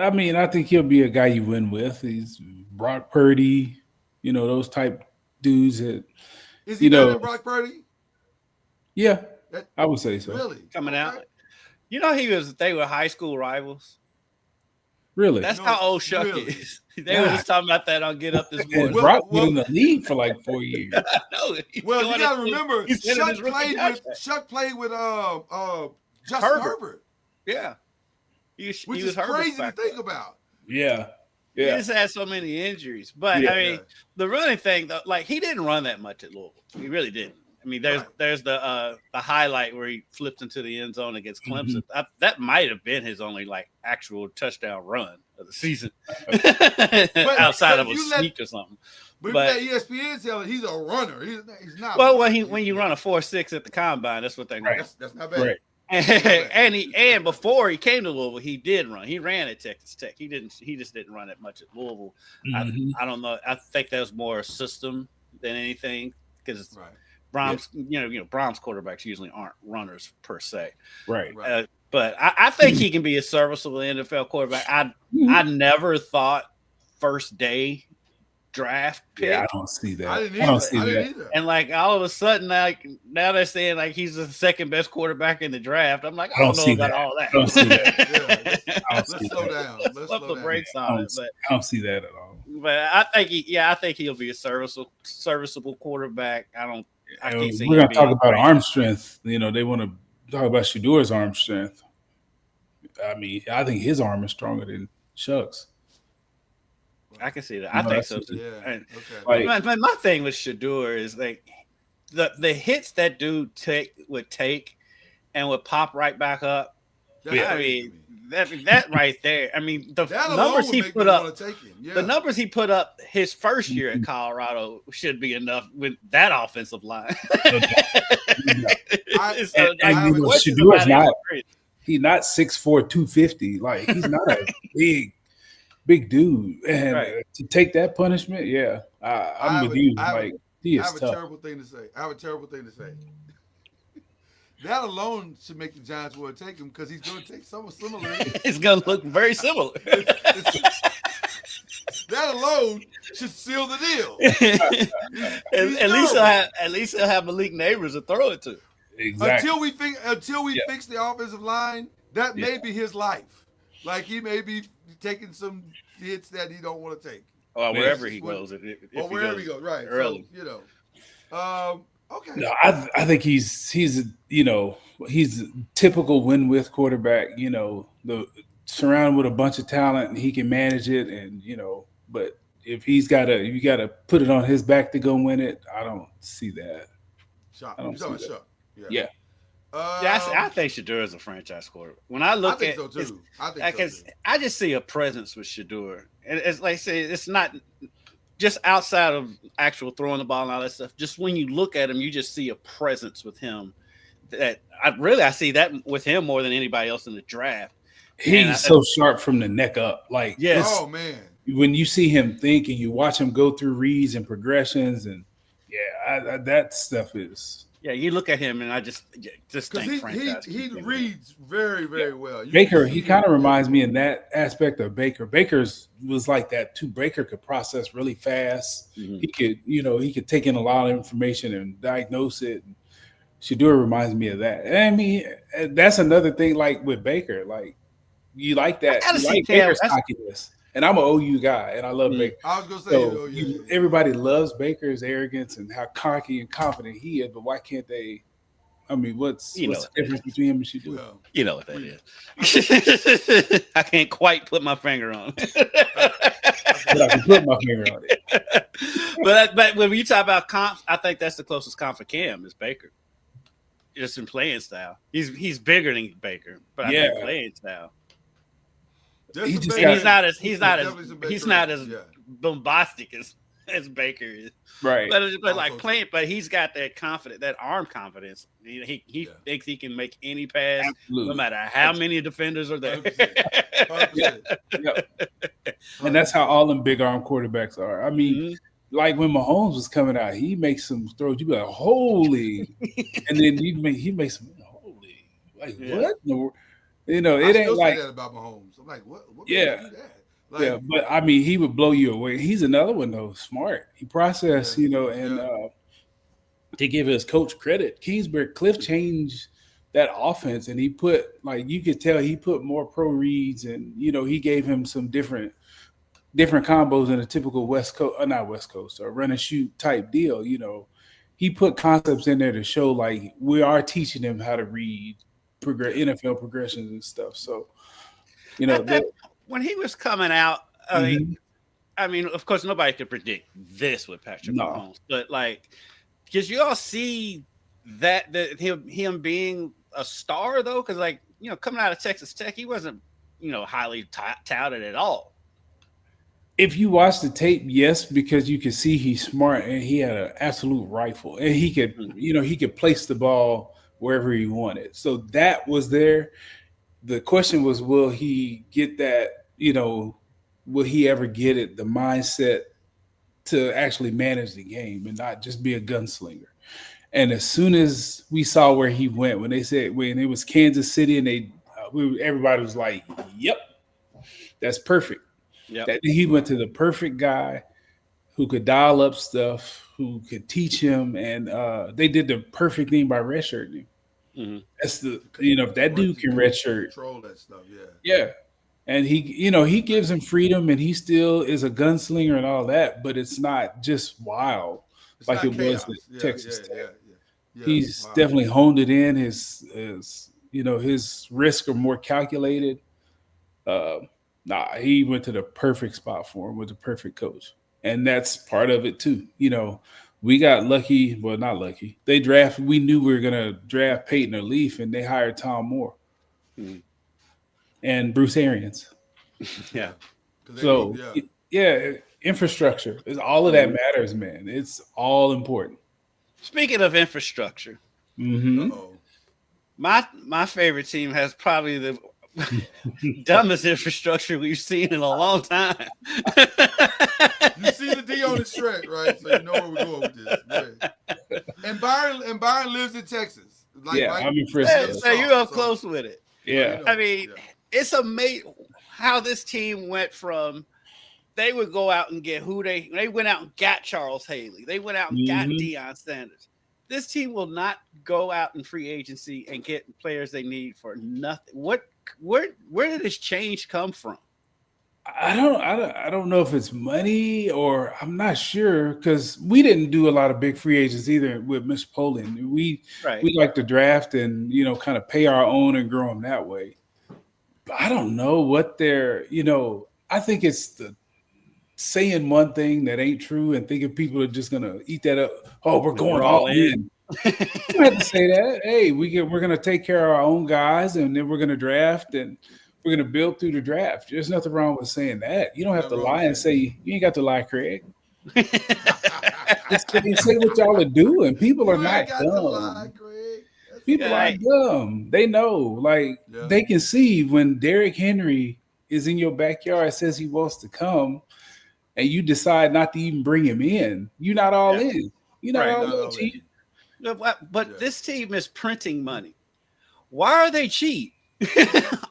I mean, I think he'll be a guy you win with. He's Brock Purdy, those type dudes that. Is he better than Brock Purdy? Yeah, I would say so. Really? Coming out. They were high school rivals. Really? That's how old Shuck is. They were just talking about that on Get Up This Morning. Brock was in the league for like 4 years. No, well, you got to remember, Shuck played with Justin Herbert. Yeah. Which is crazy to think about. Yeah. He just had so many injuries. But, the running thing, though, like, he didn't run that much at Louisville. He really didn't. I mean, there's the highlight where he flipped into the end zone against Clemson. Mm-hmm. That might have been his only actual touchdown run of the season, outside of a sneak or something. But that ESPN tell he's a runner. He's not. Well, when you run a 4.6 at the combine, that's what they know. That's not bad. Right. And before he came to Louisville, he did run. He ran at Texas Tech. He just didn't run that much at Louisville. Mm-hmm. I don't know. I think that was more a system than anything because. Right. Brahms, Brahms quarterbacks usually aren't runners per se, right? But I think he can be a serviceable NFL quarterback. I never thought first day draft pick. Yeah, I don't see that. I don't see that. And all of a sudden, now they're saying he's the second best quarterback in the draft. I'm like, I don't know about all that. I don't see that. Let's slow down. Let's put the brakes on it. But I don't see that at all. But I think he'll be a serviceable quarterback. We're going to talk about arm strength. They want to talk about Shadour's arm strength. I mean, I think his arm is stronger than Shuck's. I can see that. I think so too. Yeah. Okay. My thing with Shadour is the hits that dude would take and would pop right back up. I mean, that right there. I mean, the numbers he put up. The numbers he put up his first year at Colorado should be enough with that offensive line. Shadur's not. He's not 6'4", 250. Like he's not a big dude, and to take that punishment, I'm with you. He is tough. I have a terrible thing to say. That alone should make the Giants want to take him because he's going to take something similar. It's going to look very similar. That alone should seal the deal. At least he'll have Malik Neighbors to throw it to. Exactly. Until we fix the offensive line, that may be his life. Like he may be taking some hits that he don't want to take. Or wherever he goes. Wherever he goes, right? Early. So, okay. No, I think he's a typical win with quarterback. Surrounded with a bunch of talent and he can manage it, and but if you got to put it on his back to go win it, I don't see that. Yeah. I think Shadour is a franchise quarterback. When I look at so too. I just see a presence with Shadour, and it's like I say, it's not just outside of actual throwing the ball and all that stuff. Just when you look at him, you just see a presence with him that I see that with him more than anybody else in the draft. He's so sharp from the neck up. Like, yes. Oh man, when you see him think and you watch him go through reads and progressions, and that stuff is. Yeah, you look at him and I just think franchise. He reads very, very well. Baker, he kind of reminds me in that aspect of Baker. Baker's was like that too. Baker could process really fast. Mm-hmm. He could take in a lot of information and diagnose it. Shadour reminds me of that. I mean, that's another thing. Like with Baker, like you like that. You like Baker's cockiness. And I'm an OU guy, and I love Baker. I was going to say, everybody loves Baker's arrogance and how cocky and confident he is, but why can't they I mean, what's the difference between him and Shador? Well, you know what that is. I can't quite put my finger on it. But I can put my finger on it. but when you talk about comps, I think that's the closest comp for Cam is Baker. Just in playing style. He's bigger than Baker, but I think playing style. He's not as bombastic as Baker is. Right. But like playing, but he's got that arm confidence. He thinks he can make any pass, no matter how many defenders are there. 100%. Yep. And that's how all them big arm quarterbacks are. I mean, like when Mahomes was coming out, he makes some throws. You be like, holy, and then he makes some holy. Like what? You know, it ain't like that about Mahomes. I'm like, what yeah. Do that? Like, But I mean, he would blow you away. He's another one though, smart. He processed, and to give his coach credit, Cliff changed that offense, and he put, like, you could tell he put more pro reads, and he gave him some different combos in a typical run and shoot type deal. He put concepts in there to show like we are teaching him how to read NFL progressions and stuff. So, when he was coming out, I mean, of course, nobody could predict this with Patrick Mahomes, but like, because you all see that him being a star though, because like coming out of Texas Tech, he wasn't highly touted at all. If you watch the tape, yes, because you can see he's smart and he had an absolute rifle, and he could he could place the ball wherever he wanted. So that was there. The question was, will he get that? Will he ever get it? The mindset to actually manage the game and not just be a gunslinger. And as soon as we saw where he went, when it was Kansas City, and everybody was like, "Yep, that's perfect." Yep. That he went to the perfect guy who could dial up stuff, who could teach him, and they did the perfect thing by redshirting him. Mm-hmm. That's if that dude can redshirt, control that stuff, yeah. And he gives him freedom, and he still is a gunslinger and all that, but it's not just wild like it was at Texas Tech. Yeah, he's definitely honed it in. His risks are more calculated. He went to the perfect spot for him with the perfect coach, and that's part of it too. We got lucky. Well, not lucky. We knew we were going to draft Peyton or Leaf, and they hired Tom Moore and Bruce Arians. Yeah. So, infrastructure is all of that matters, man. It's all important. Speaking of infrastructure, my favorite team has probably the dumbest infrastructure we've seen in a long time. You see the D on the Shrek, right? So you know where we're going with this. Right. And Byron lives in Texas. I'm in Frisco. So you're up close with it. Yeah. I mean, it's amazing how this team went from they would go out and get they went out and got Charles Haley. They went out and got Deion Sanders. This team will not go out in free agency and get players they need for nothing. Where did this change come from? I don't know if it's money or I'm not sure, because we didn't do a lot of big free agents either with Mr. Poland. We like to draft and kind of pay our own and grow them that way. But I don't know what they're I think it's the saying one thing that ain't true and thinking people are just gonna eat that up. Oh, we're going all in. You don't have to say that. Hey, we're gonna take care of our own guys, and then we're gonna draft and we're gonna build through the draft. There's nothing wrong with saying that. You don't have to lie and say you ain't got to lie, Craig. Just say what y'all are doing. People are not dumb. People are dumb. They know. They can see when Derrick Henry is in your backyard, says he wants to come, and you decide not to even bring him in. You're not all in. You're not all in. But this team is printing money. Why are they cheap?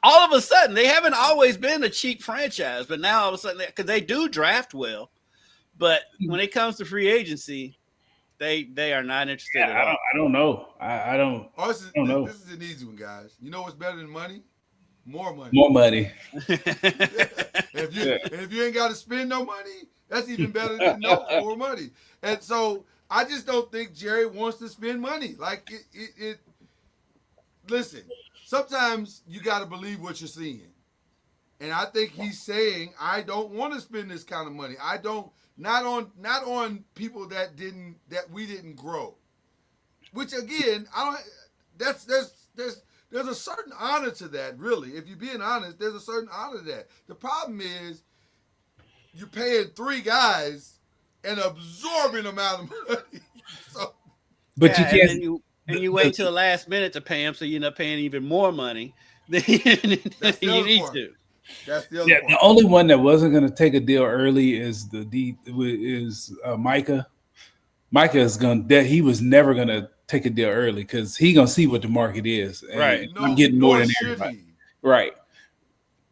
All of a sudden, they haven't always been a cheap franchise, but now all of a sudden, because they do draft well, but when it comes to free agency, they are not interested at all. I don't know. I don't know. This is an easy one, guys. You know what's better than money? More money. More money. If you ain't got to spend no money, that's even better than more money. And so I just don't think Jerry wants to spend money. listen, sometimes you got to believe what you're seeing. And I think he's saying, I don't want to spend this kind of money. I don't, not on people that we didn't grow. Which again, there's a certain honor to that, really. If you're being honest, there's a certain honor to that. The problem is you're paying 3 guys an absorbent amount of money. So, but you can't. And you wait till the last minute to pay him, so you end up paying even more money than you need to. That's the other part. The only one that wasn't going to take a deal early is Micah. Micah is he was never going to take a deal early because he's going to see what the market is. Right. I'm getting more than everybody. Right.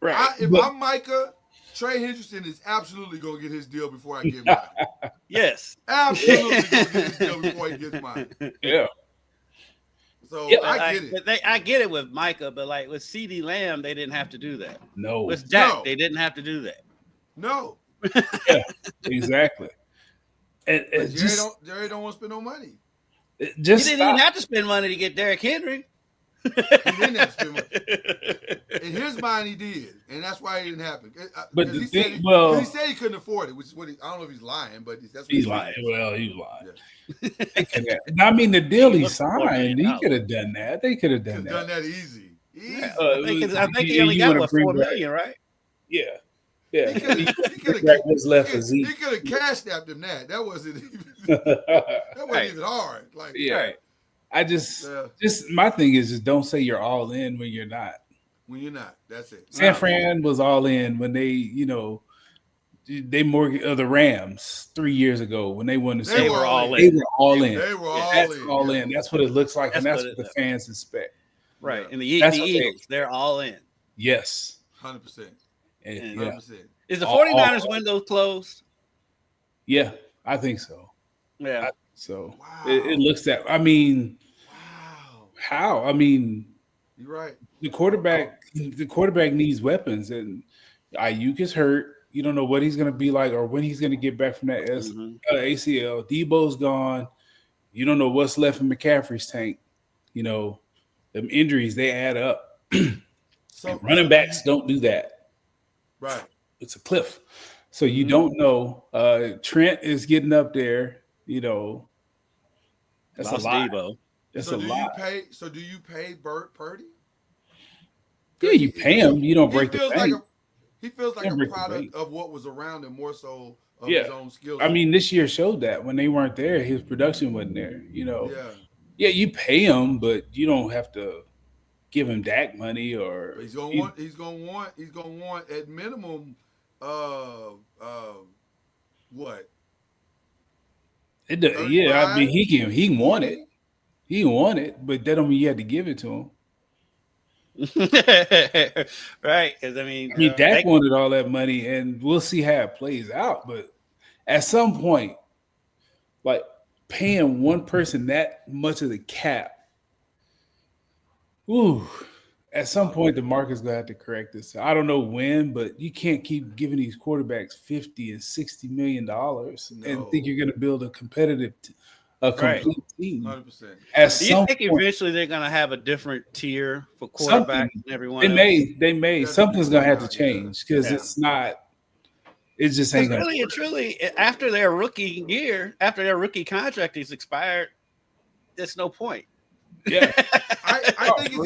If I'm Micah, Trey Hendrickson is absolutely going to get his deal before I get mine. Yes. Absolutely going to get his deal before he gets mine. Yeah. So I get it. I get it with Micah, but like with CeeDee Lamb, they didn't have to do that. No. With Dak, they didn't have to do that. No. Yeah, exactly. And Jerry don't want to spend no money. He didn't even have to spend money to get Derrick Henry. He didn't have to spend money. In his mind, he did, and that's why it didn't happen. But he said he couldn't afford it, which is what I don't know if he's lying, but that's what he's lying. Well, he's lying. Yeah. I mean, the deal he signed, he could have done that. They could have done that. Done that easy. I think he only got $4 million, right? Yeah. Yeah. He could have cash snapped him that. That wasn't even hard. Like, yeah. I just my thing is just don't say you're all in when you're not. When you're not, that's it. San Fran was all in when they, they mortgaged the Rams 3 years ago when they won the Super Bowl. They were all in. They were all in. They were all in. That's what it looks like, and that's what the fans expect. Right. And the Eagles, they're all in. Yes. 100%. 100%. Is the 49ers window closed? Yeah, I think so. Yeah. So it looks that. I mean, how? I mean, you're right. The quarterback needs weapons, and Ayuk is hurt. You don't know what he's going to be like or when he's going to get back from that ACL. Debo's gone. You don't know what's left in McCaffrey's tank. Them injuries, they add up. So running backs don't do that. Right. It's a cliff. So you don't know. Trent is getting up there. That's a lot. Debo. That's a lot. Do you pay Burt Purdy? Yeah, you pay him. You don't break the bank. He feels like a product of what was around him more so of his own skills. I mean, this year showed that when they weren't there, his production wasn't there. Yeah, you pay him, but you don't have to give him Dak money or he's gonna want at minimum what? I mean he can want it. He can want it, but that don't mean you have to give it to him. Right, because I mean Dak wanted all that money, and we'll see how it plays out. But at some point, like paying one person that much of the cap, at some point the market's gonna have to correct this. I don't know when, but you can't keep giving these quarterbacks $50 and $60 million and think you're gonna build a complete team. 100%. Do you think eventually they're gonna have a different tier for quarterbacks and everyone? They may. Something's gonna have to change because it's not. It just ain't gonna. Really and truly, after their rookie year, after their rookie contract is expired, there's no point. Yeah, I think it's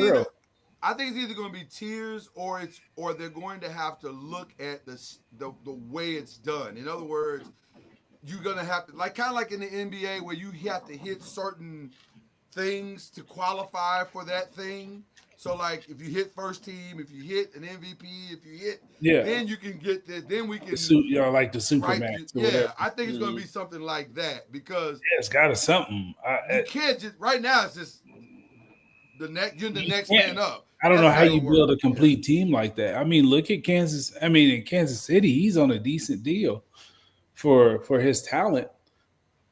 either going to be tiers or they're going to have to look at the way it's done. In other words, you're going to have to kind of like in the NBA where you have to hit certain things to qualify for that thing. So like if you hit first team, if you hit an MVP, if you hit, then you can get that. Then we can like the Supermax. Right, I think it's going to be something like that because it's got to something. You can't just right now. It's just you're the next man up. I don't know how you build a complete team like that. I mean, look at Kansas. I mean, in Kansas City, he's on a decent deal for his talent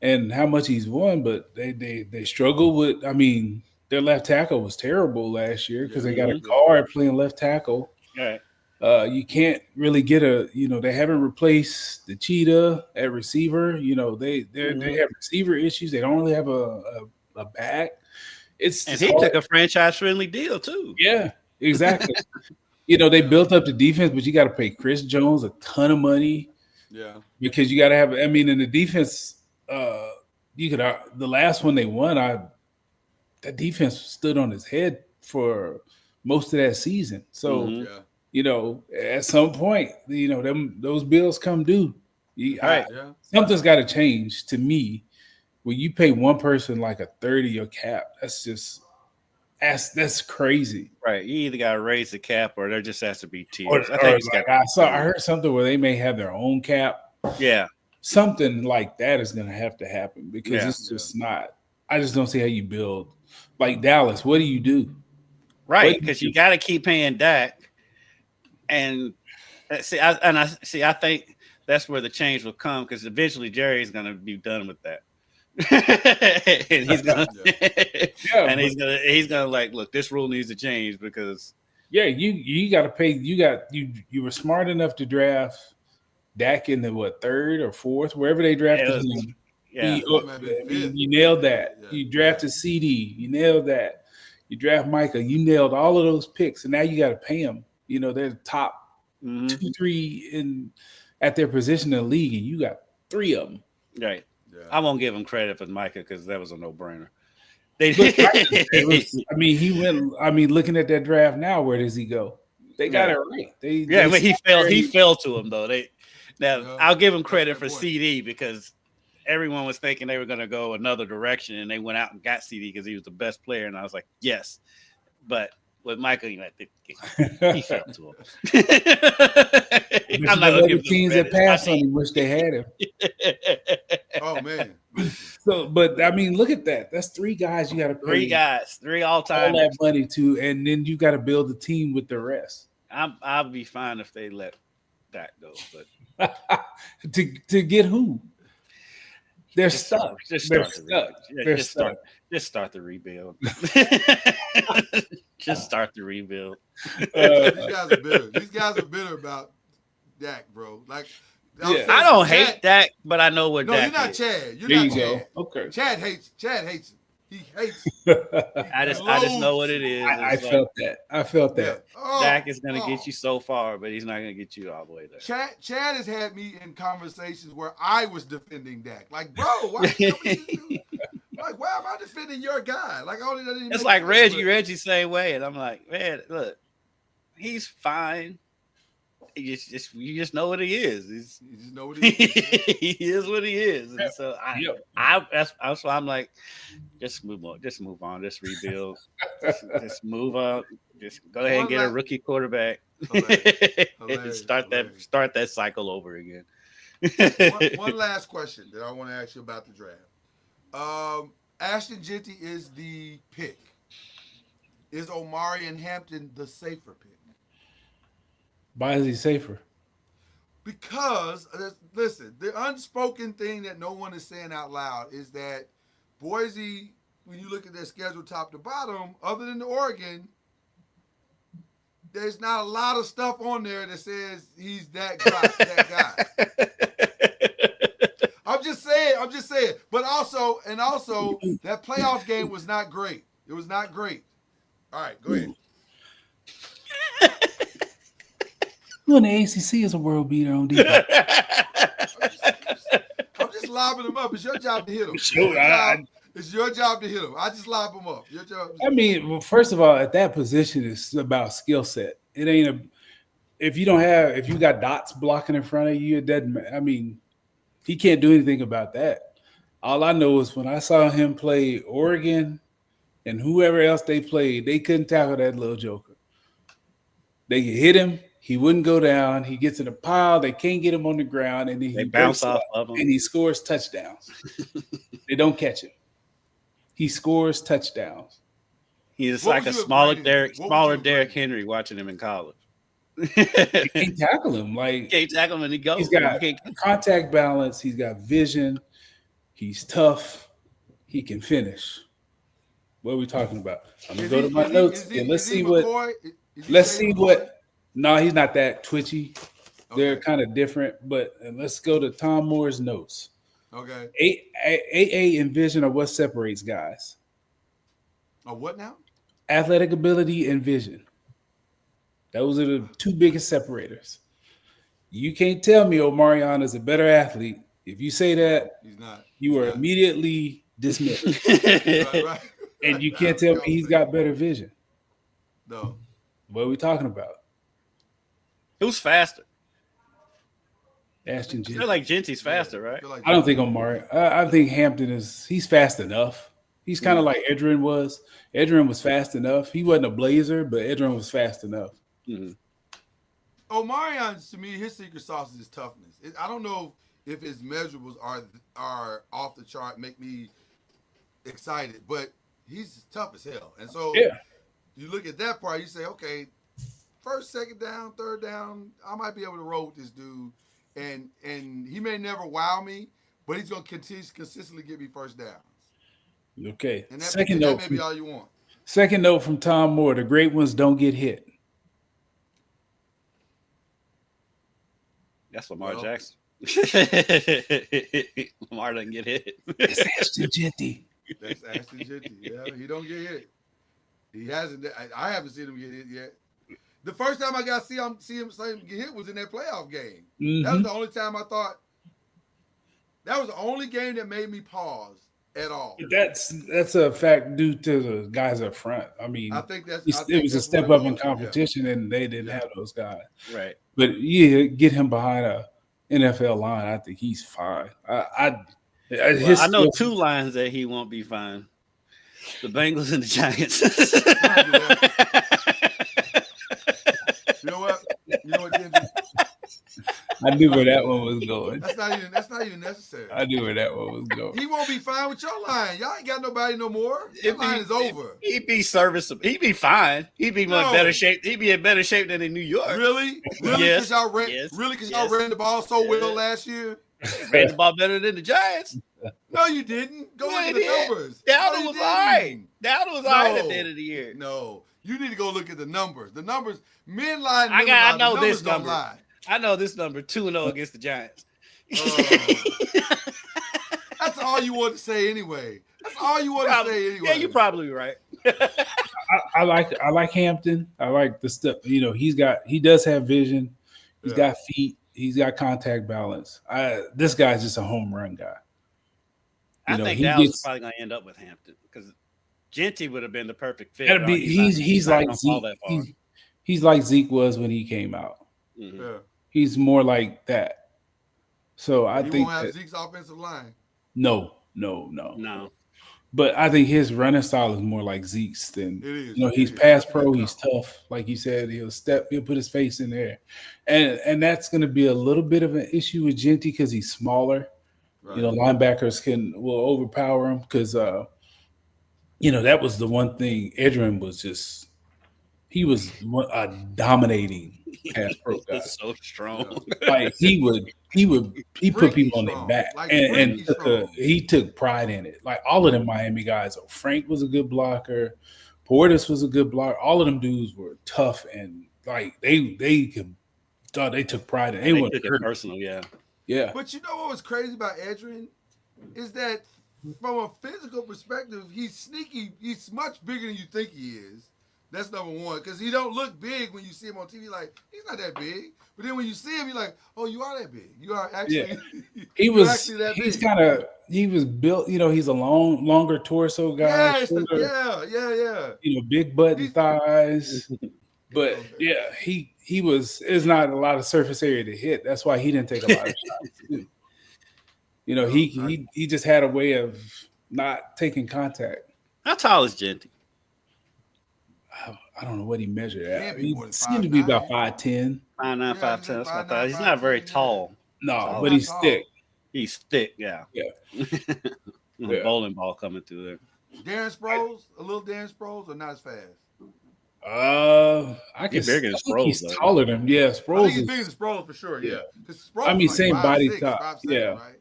and how much he's won, but they struggle with. I mean, their left tackle was terrible last year because they got a guard playing left tackle. Right. You can't really get they haven't replaced the cheetah at receiver. They have receiver issues. They don't really have a back. It's he took a franchise-friendly deal too. Yeah, exactly. They built up the defense, but you got to pay Chris Jones a ton of money. Yeah, because you got to have. I mean, in the defense, you could the last one they won. That defense stood on his head for most of that season. So at some point, those bills come due. Something's got to change to me. When you pay one person like a third of your cap, that's crazy. Right. You either got to raise the cap or there just has to be tiers. I heard something where they may have their own cap. Yeah. Something like that is going to have to happen because it's just not. I just don't see how you build. Like Dallas, what do you do? Right, because you got to keep paying Dak. And I think that's where the change will come because eventually Jerry's going to be done with that. And he's gonna like, look, this rule needs to change because you got to pay. You were smart enough to draft Dak in the third or fourth, wherever they drafted him. Yeah, you nailed that. You drafted CD, you nailed that. You draft Micah, you nailed all of those picks, and now you got to pay them. They're the top 2-3 at their position in the league, and you got 3 of them. Right. Yeah. I won't give him credit for Micah because that was a no-brainer. He went. I mean, looking at that draft now, where does he go? They got it right. He fell to him though. I'll give him credit for CD because everyone was thinking they were going to go another direction, and they went out and got CD because he was the best player. And I was like, yes, but with Michael, he fell to him. I'm not going to give teams that passed on him wish they had him. Oh man. So, but I mean, look at that. That's 3 guys you got to pay. 3 guys, 3 all-time. All that money to, and then you got to build a team with the rest. I'll be fine if they let that go, but to get who? They're stuck. Just start the rebuild. Just start the rebuild. These guys are bitter about Dak, bro. Like, I don't hate Dak, but I know what Dak is. No, you're not Chad. You're not Chad. Okay. Chad hates him. He hates him. I just know what it is. I felt that. Yeah. Dak is going to get you so far, but he's not going to get you all the way there. Chad has had me in conversations where I was defending Dak. Like, bro, why am I defending your guy? Like, it's like Reggie. Reggie's same way, and I'm like, man, look, he's fine. You just know what he is. You just know what he is. He is what he is. And so that's why I'm like, just move on. Just move on. Just rebuild. just move on. Just go ahead and get a rookie quarterback. And start that cycle over again. One last question that I want to ask you about the draft. Ashton Genty is the pick. Is Omari and Hampton the safer pick? Why is he safer? Because, listen, the unspoken thing that no one is saying out loud is that Boise, when you look at their schedule top to bottom, other than the Oregon, there's not a lot of stuff on there that says he's that guy. I'm just saying. But also, that playoff game was not great. It was not great. All right, go ahead. Who in the ACC is a world beater on defense? I'm just lobbing him up. It's your job to hit him. It's your job to hit him. I just lob him up. Your job. I mean, well, first of all, at that position, it's about skill set. It ain't if you got dots blocking in front of you, it doesn't. I mean, he can't do anything about that. All I know is when I saw him play Oregon and whoever else they played, they couldn't tackle that little joker. They could hit him. He wouldn't go down. He gets in a pile. They can't get him on the ground, and then he bounce off of him, and he scores touchdowns. They don't catch him. He scores touchdowns. He's like a smaller Derrick Henry watching him in college. You can't tackle him. Can't tackle him, and he goes. He's got contact balance. He's got vision. He's tough. He can finish. What are we talking about? I'm gonna go to my notes and let's see what. Let's see what. No, he's not that twitchy. Okay. They're kind of different, but let's go to Tom Moore's notes. Okay. AA and vision are what separates guys. A what now? Athletic ability and vision. Those are the two biggest separators. You can't tell me Omarion is a better athlete. If you say that, he's not. You are immediately dismissed. right. And you can't tell me he's got better vision. No. What are we talking about? Who's faster? Ashton I feel like Genty's faster, right? I don't think Omari. I think Hampton he's fast enough. He's kind of like Edrin was. Edrin was fast enough. He wasn't a blazer, but Edrin was fast enough. Mm-hmm. Omarion, to me, his secret sauce is his toughness. I don't know if his measurables are off the chart, make me excited, but he's tough as hell. And so you look at that part, you say, okay, first, second down, third down, I might be able to roll with this dude. And he may never wow me, but he's going to consistently give me first downs. Okay. And that may be all you want. Second note from Tom Moore, the great ones don't get hit. That's Lamar Jackson. Lamar doesn't get hit. It's Ashton Genty. That's Ashton Genty. Yeah, he don't get hit. He hasn't. I haven't seen him get hit yet. The first time I got to see him get hit was in that playoff game. Mm-hmm. That was the only time I thought. That was the only game that made me pause at all. That's a fact due to the guys up front. I mean, I think it was a step up in competition, and they didn't have those guys. Right. But get him behind a NFL line. I think he's fine. I know two lines that he won't be fine: the Bengals and the Giants. You know what, Ginger? I knew where that one was going. That's not even necessary. I knew where that one was going. He won't be fine with your line. Y'all ain't got nobody no more. Your line is over. He'd be serviceable. He'd be fine. He'd be much better shape. He'd be in better shape than in New York. Really? Yes. Because y'all ran the ball so well last year? Ran the ball better than the Giants. No, you didn't. Go look at the numbers. Dowdle was all right. Dowdle was all right at the end of the year. No. You need to go look at the numbers. The numbers, men line. I know this number. I know this number 2-0 against the Giants. That's all you want to say anyway. Yeah, you're probably right. I like Hampton. I like the stuff. He does have vision. He's got feet. He's got contact balance. This guy's just a home run guy. I think Dallas probably going to end up with Hampton because Genty would have been the perfect fit. He's like Zeke. He's like Zeke was when he came out. Mm-hmm. Yeah. He's more like that. So I think won't have Zeke's offensive line. No. But I think his running style is more like Zeke's than he's pass pro, he's tough. Like you said, he'll put his face in there. And that's gonna be a little bit of an issue with Genty because he's smaller. Right. Linebackers will overpower him because that was the one thing. Edrin was just he was a dominating pass pro guy. So strong. Like he put people on their back and he took pride in it. Like all of them Miami guys. Frank was a good blocker. Portis was a good blocker. All of them dudes were tough and like they took pride in it. They took it personal, yeah. Yeah. But you know what was crazy about Edrin is that from a physical perspective, he's sneaky. He's much bigger than you think he is. That's number one, because he don't look big when you see him on TV. Like, he's not that big. But then when you see him, you're like, oh, you are that big. You are actually, he was built, he's a longer torso guy. Yeah. Big butt and thighs. But yeah, there's not a lot of surface area to hit. That's why he didn't take a lot of shots. Too. He just had a way of not taking contact. How tall is Genty? I don't know what he measured at. He seemed to be about 5'10". 5'9", 5'10". That's what I thought. He's not very tall. No, but he's thick. He's thick, yeah. Yeah. Bowling ball coming through there. Darren Sproles, a little Darren Sproles, or not as fast? I can bigger than Sproles. He's taller than Sproles. I think he's bigger than Sproles for sure. Yeah. Same body type. 5'7", yeah. Right?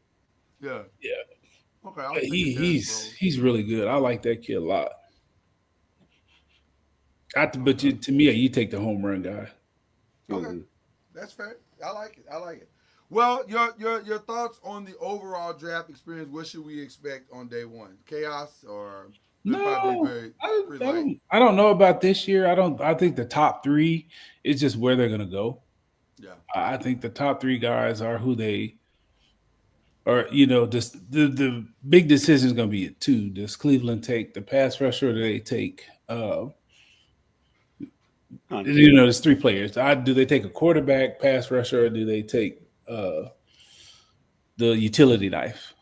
Yeah. Okay. He's really good. I like that kid a lot. To me, you take the home run guy. Okay, that's fair. I like it. Well, your thoughts on the overall draft experience? What should we expect on day one? Chaos or No, I don't know about this year. I think the top three is just where they're going to go. Yeah. I think the top three guys are who they are. You know, just the big decision is going to be at two. Does Cleveland take the pass rusher, or do they take? You know, there's three players. Do they take a quarterback, pass rusher, or do they take the utility knife?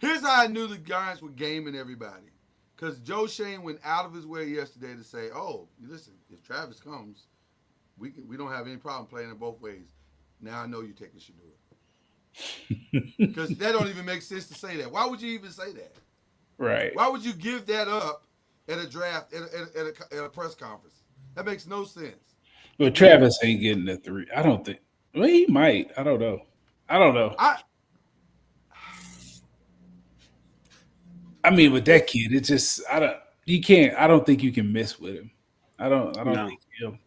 Here's how I knew the Giants were gaming everybody. Because Joe Shane went out of his way yesterday to say, oh, listen, if Travis comes, we don't have any problem playing it both ways. Now I know you take should do it. Because that don't even make sense to say that. Why would you even say that? Right. Why would you give that up at a draft, at a press conference? That makes no sense. Well, Travis ain't getting the three. I don't think. Well, he might. I don't know. I mean, with that kid, it's just I don't think you can mess with him. I don't think him.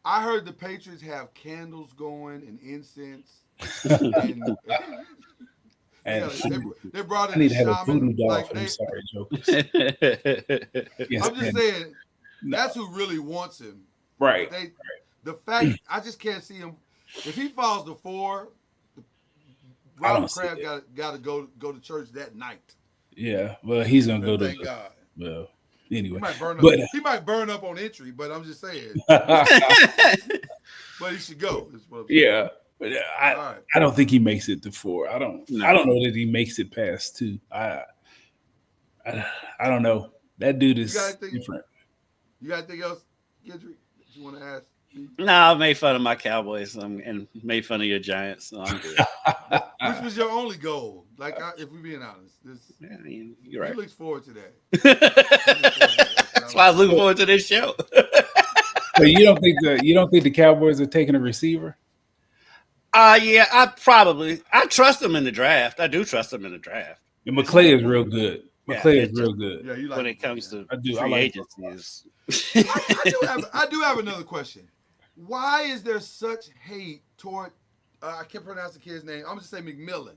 I heard the Patriots have candles going and incense. They brought in I need to shaman. have a voodoo doll. I'm sorry, jokers. Yes, I'm just saying that's who really wants him. Right. The fact I just can't see him. If he falls to 4, Robert Kraft got to go to church that night. Yeah, well, he's gonna go to. Thank God. Well, anyway, he might burn up on entry, but I'm just saying. But he should go. Yeah, but I don't think he makes it to 4. I don't know that he makes it past 2. I don't know. That dude is different. You got anything else, Kendrick, that you want to ask? No, I made fun of my Cowboys and made fun of your Giants, so I'm good. Which was your only goal? Like, if we're being honest, you're right. He looks forward to that. That's why I was looking forward to this show. So you don't think the Cowboys are taking a receiver? Yeah, I trust them in the draft. I do trust them in the draft. And McClay is real good. McClay is real good. Yeah, you like when it comes to free agencies. I do have another question. Why is there such hate toward I can't pronounce the kid's name. I'm just saying McMillan,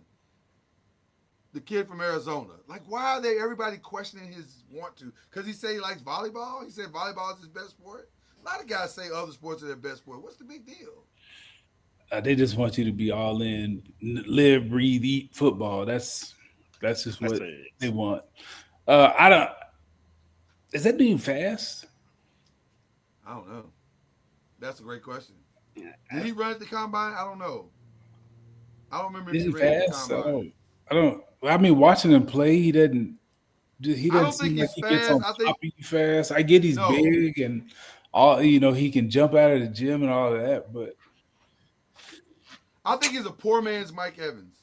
the kid from Arizona. Like, why are everybody questioning his want to? Because he said he likes volleyball. He said volleyball is his best sport. A lot of guys say other sports are their best sport. What's the big deal? They just want you to be all in, live, breathe, eat football. That's just what they want. Is that dude fast? I don't know. That's a great question. Did he run at the combine? I don't know. I don't remember if he ran at the combine. I mean, watching him play, he doesn't seem like he gets on top of you fast. I get he's big and all, he can jump out of the gym and all of that, but I think he's a poor man's Mike Evans.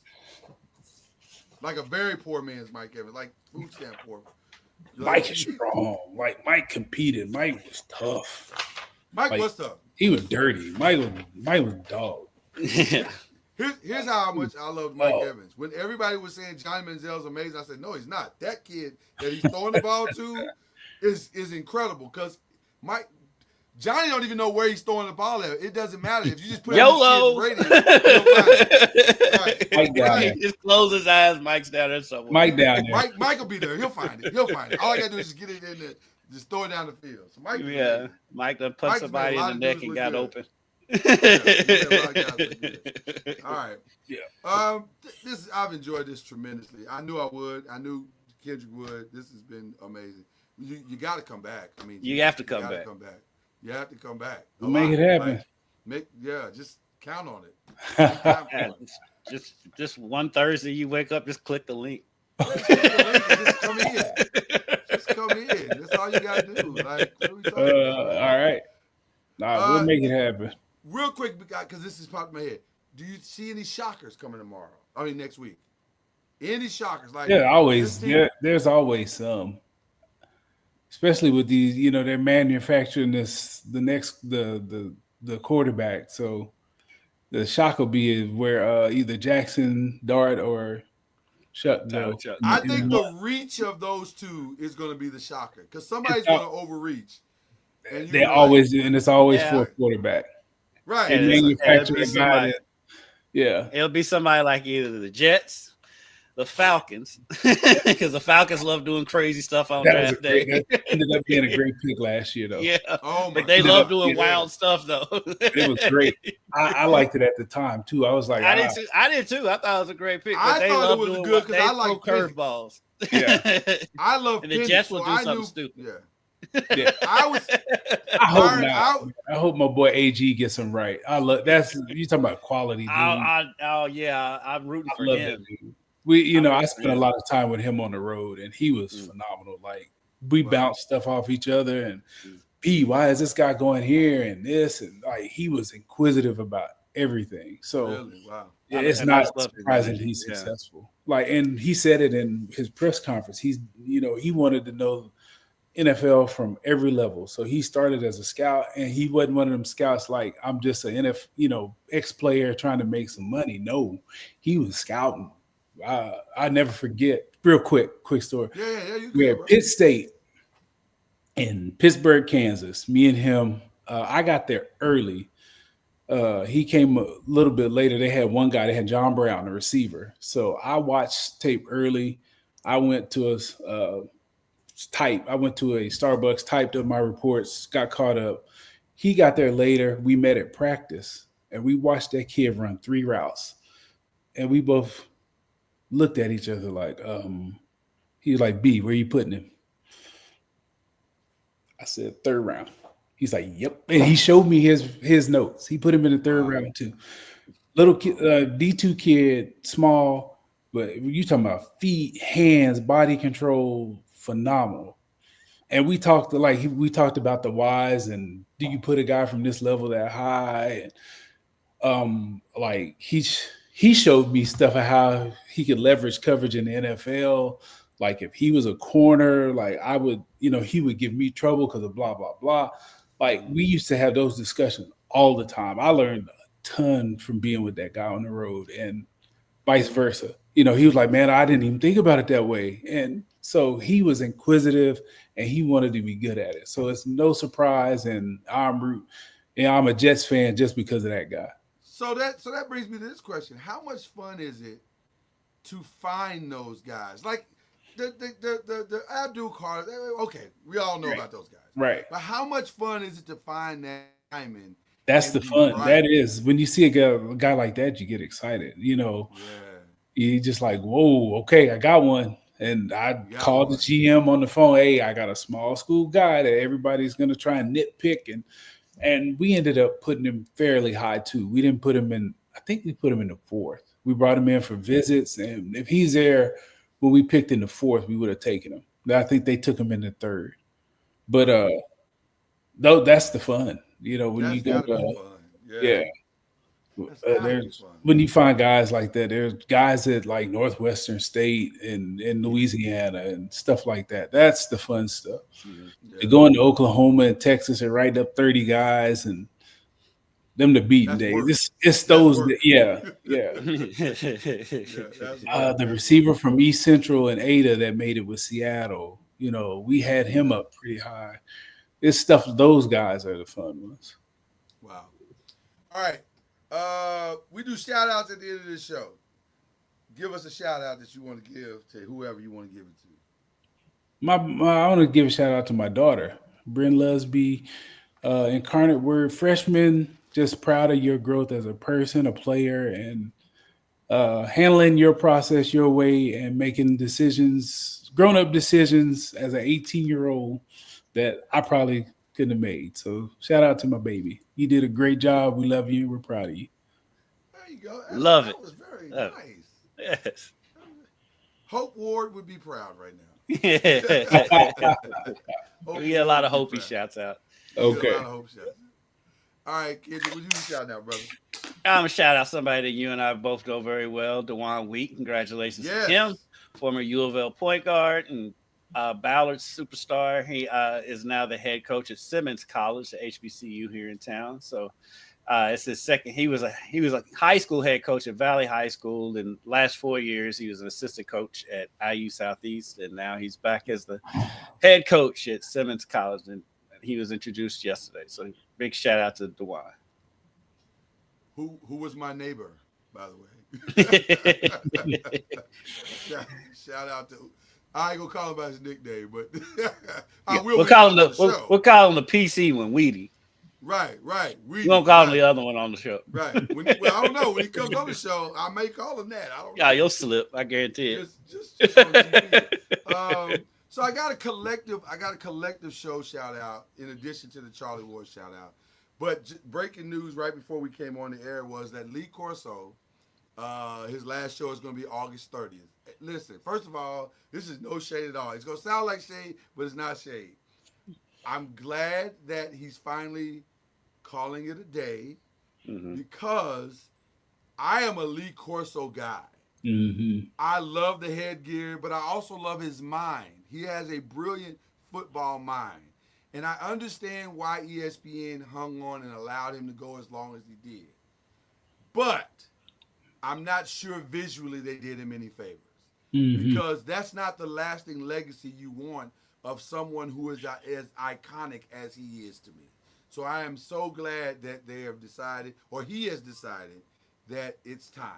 Like a very poor man's Mike Evans, like food stamp poor. Mike is strong. Like Mike competed. Mike was tough. Mike was tough. He was dirty. Mike was dog. Here's how much I loved Mike Evans. When everybody was saying Johnny Manziel's amazing, I said, no, he's not. That kid that he's throwing the ball to is incredible because Johnny don't even know where he's throwing the ball at. It doesn't matter. If you just put YOLO. it on this kid's radio, Mike down there. Just close his eyes. Mike's down there somewhere. Mike down there. Mike will be there. He'll find it. All I got to do is just get it in there. Just throw it down the field. So Mike done put somebody in the neck and got open. All right. Yeah. I've enjoyed this tremendously. I knew I would. I knew Kendrick would. This has been amazing. You got to come back. I mean, you have to come back. You have to come back. We'll make it happen. Just count on it. Just one Thursday, you wake up, just click the link. Just come in. That's all you gotta do. Like, what are we talking about? All right. We'll make it happen. Real quick, because this is popping in my head. Do you see any shockers coming tomorrow? I mean, next week. Any shockers? Like, always. There's always some. Especially with these, they're manufacturing the quarterback. So the shock will be where either Jackson, Dart, or Chuck go. I think the reach of those two is going to be the shocker because somebody's going to overreach. And they always do, and it's always for a quarterback. Right. And manufacturing guy. It'll be somebody like either the Jets the Falcons, because the Falcons love doing crazy stuff on draft day. That ended up being a great pick last year, though. Yeah, but they love doing wild stuff, though. It was great. I liked it at the time too. I was like, I did too. I thought it was a great pick. I thought it was good because I like curveballs. Yeah, I love. And the Jets will do something stupid. Yeah. I hope my boy AG gets him right. I love that's you talking about quality. Dude. I'm rooting for him. I spent a lot of time with him on the road, and he was phenomenal. Like we bounced stuff off each other, and why is this guy going here and this, and like he was inquisitive about everything. So really? Wow. Yeah, it's not surprising he's successful. Like, and he said it in his press conference. He wanted to know NFL from every level. So he started as a scout, and he wasn't one of them scouts like I'm just an ex-player trying to make some money. No, he was scouting. I never forget. Real quick story. We had Pitt State in Pittsburgh, Kansas. Me and him. I got there early. He came a little bit later. They had one guy. They had John Brown, the receiver. So I watched tape early. I went to a Starbucks, typed up my reports, got caught up. He got there later. We met at practice, and we watched that kid run 3 routes. And we both looked at each other like, he was like, B, where you putting him? I said, 3rd round. He's like, yep. And he showed me his notes. He put him in the 3rd round too. Little kid, D2 kid, small, but you talking about feet, hands, body control, phenomenal. And we talked about the whys and do you put a guy from this level that high? And he showed me stuff of how he could leverage coverage in the NFL. Like if he was a corner, like I would, he would give me trouble because of blah, blah, blah. Like we used to have those discussions all the time. I learned a ton from being with that guy on the road and vice versa. He was like, man, I didn't even think about it that way. And so he was inquisitive and he wanted to be good at it. So it's no surprise. And I'm a Jets fan just because of that guy. So that brings me to this question. How much fun is it to find those guys? Like the Abdul Carter, okay, we all know about those guys. Right. But how much fun is it to find that diamond? That's the fun. Right? That is when you see a guy like that, you get excited. You just like, whoa, okay, I got one. And I called the GM on the phone. Hey, I got a small school guy that everybody's gonna try and nitpick, and we ended up putting him fairly high too. We didn't put him in. I think we put him in the 4th. We brought him in for visits, and if he's there when we picked in the 4th, we would have taken him. I think they took him in the 3rd. But though that's the fun, when you go when you find guys like that. There's guys at like Northwestern State and in Louisiana and stuff like that. That's the fun stuff. Yeah. Going to Oklahoma and Texas and writing up 30 guys and them the beating days. It's those that, the receiver from East Central and Ada that made it with Seattle. We had him up pretty high. It's stuff. Those guys are the fun ones. Wow. All right. We do shout outs at the end of this show. Give us a shout out that you want to give to whoever you want to give it to. I want to give a shout out to my daughter, Bryn Lusby, Incarnate Word freshman. Just proud of your growth as a person, a player, and handling your process your way and making decisions, grown-up decisions as an 18-year-old that I probably couldn't have made. So shout out to my baby. You did a great job. We love you. We're proud of you. There you go. Love it. That was very nice. Yes. Hope Ward would be proud right now. We get a lot of Hopi shouts out. Okay. All right, kid, what you shout out, brother? I'm gonna shout out somebody that you and I both know very well, DeJuan Wheat. Congratulations to him, former U of L point guard and Ballard superstar. He is now the head coach at Simmons College, the HBCU here in town. So it's his second. He was a high school head coach at Valley High School. In the last 4 years, he was an assistant coach at IU Southeast, and now he's back as the head coach at Simmons College. And he was introduced yesterday. So big shout out to DeJuan. Who was my neighbor by the way. Shout out to. I ain't gonna call him by his nickname, but I will. We'll call him we'll call him the PC one, Weedy. Right. We won't call him the other one on the show. Right. Well, I don't know. When he comes on the show, I may call him that. I don't know. Yeah, you'll slip. I guarantee it. Just on TV. So I got a collective show shout out in addition to the Charlie Ward shout out. But breaking news right before we came on the air was that Lee Corso, his last show is going to be August 30th. Listen, first of all, this is no shade at all. It's going to sound like shade, but it's not shade. I'm glad that he's finally calling it a day because I am a Lee Corso guy. Mm-hmm. I love the headgear, but I also love his mind. He has a brilliant football mind. And I understand why ESPN hung on and allowed him to go as long as he did. But I'm not sure visually they did him any favors. Mm-hmm. Because that's not the lasting legacy you want of someone who is as iconic as he is to me. So I am so glad that they have decided, or he has decided, that it's time.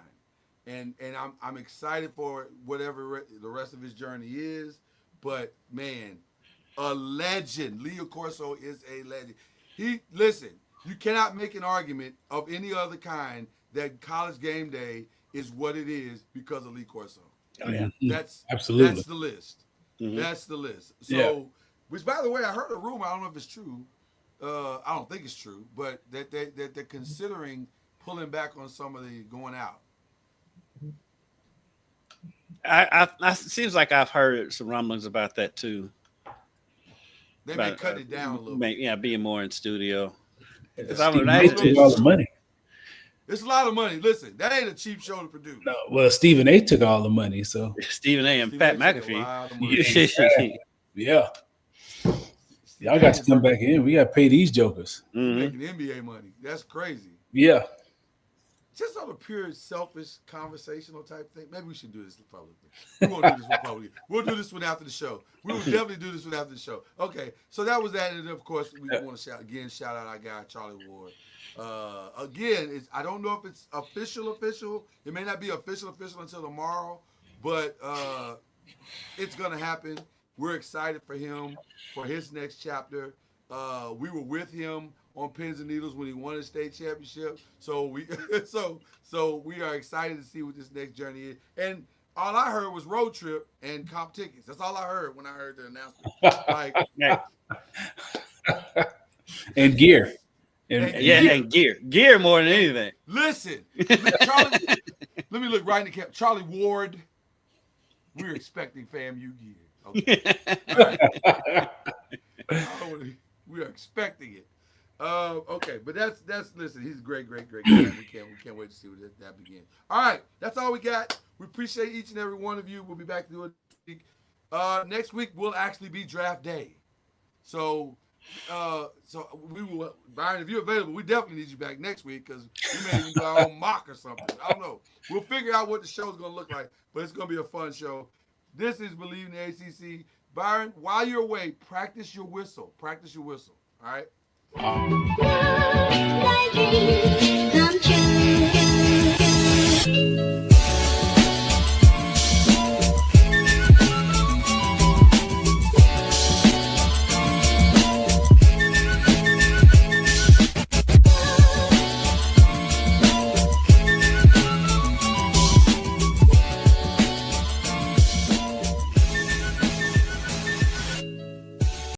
And I'm excited for whatever the rest of his journey is. But, man, a legend. Leo Corso is a legend. Listen, you cannot make an argument of any other kind that College Game Day is what it is because of Lee Corso. Oh, yeah. Absolutely. That's the list. Mm-hmm. That's the list. So, which, by the way, I heard a rumor. I don't know if it's true. I don't think it's true, but that they're considering pulling back on some of the going out. I seems like I've heard some rumblings about that too. They may cut it down a little bit. Yeah, being more in studio. It's a lot of money. It's a lot of money. Listen, that ain't a cheap show to produce. No, well, Stephen A. took all the money, so Stephen A. and Pat McAfee. Yeah. Y'all got to come back in. We got to pay these jokers. Making NBA money. That's crazy. Yeah. Just on a pure selfish conversational type thing. Maybe we should do this publicly. We won't do this one publicly. We'll do this one after the show. We will definitely do this one after the show. Okay, so that was that. And of course, we want to shout out our guy, Charlie Ward. Again, I don't know if it's official. It may not be official until tomorrow, but it's going to happen. We're excited for him, for his next chapter. We were with him on Pins and Needles when he won his state championship. So we are excited to see what this next journey is. And all I heard was road trip and comp tickets. That's all I heard when I heard the announcement. And gear. And gear. Gear more than anything. Listen, Charlie, let me look right in the camera. Charlie Ward, we're expecting FAMU gear. Okay. We are expecting it. Okay, but that's listen, he's a great guy. We can't wait to see what that begins. All right, that's all we got. We appreciate each and every one of you. We'll be back to do it next week. Next week will actually be draft day. So we will, Byron, if you're available, we definitely need you back next week because we may even do our own mock or something. I don't know. We'll figure out what the show's gonna look like, but it's gonna be a fun show. This is Believe in the ACC. Byron, while you're away, practice your whistle. All right?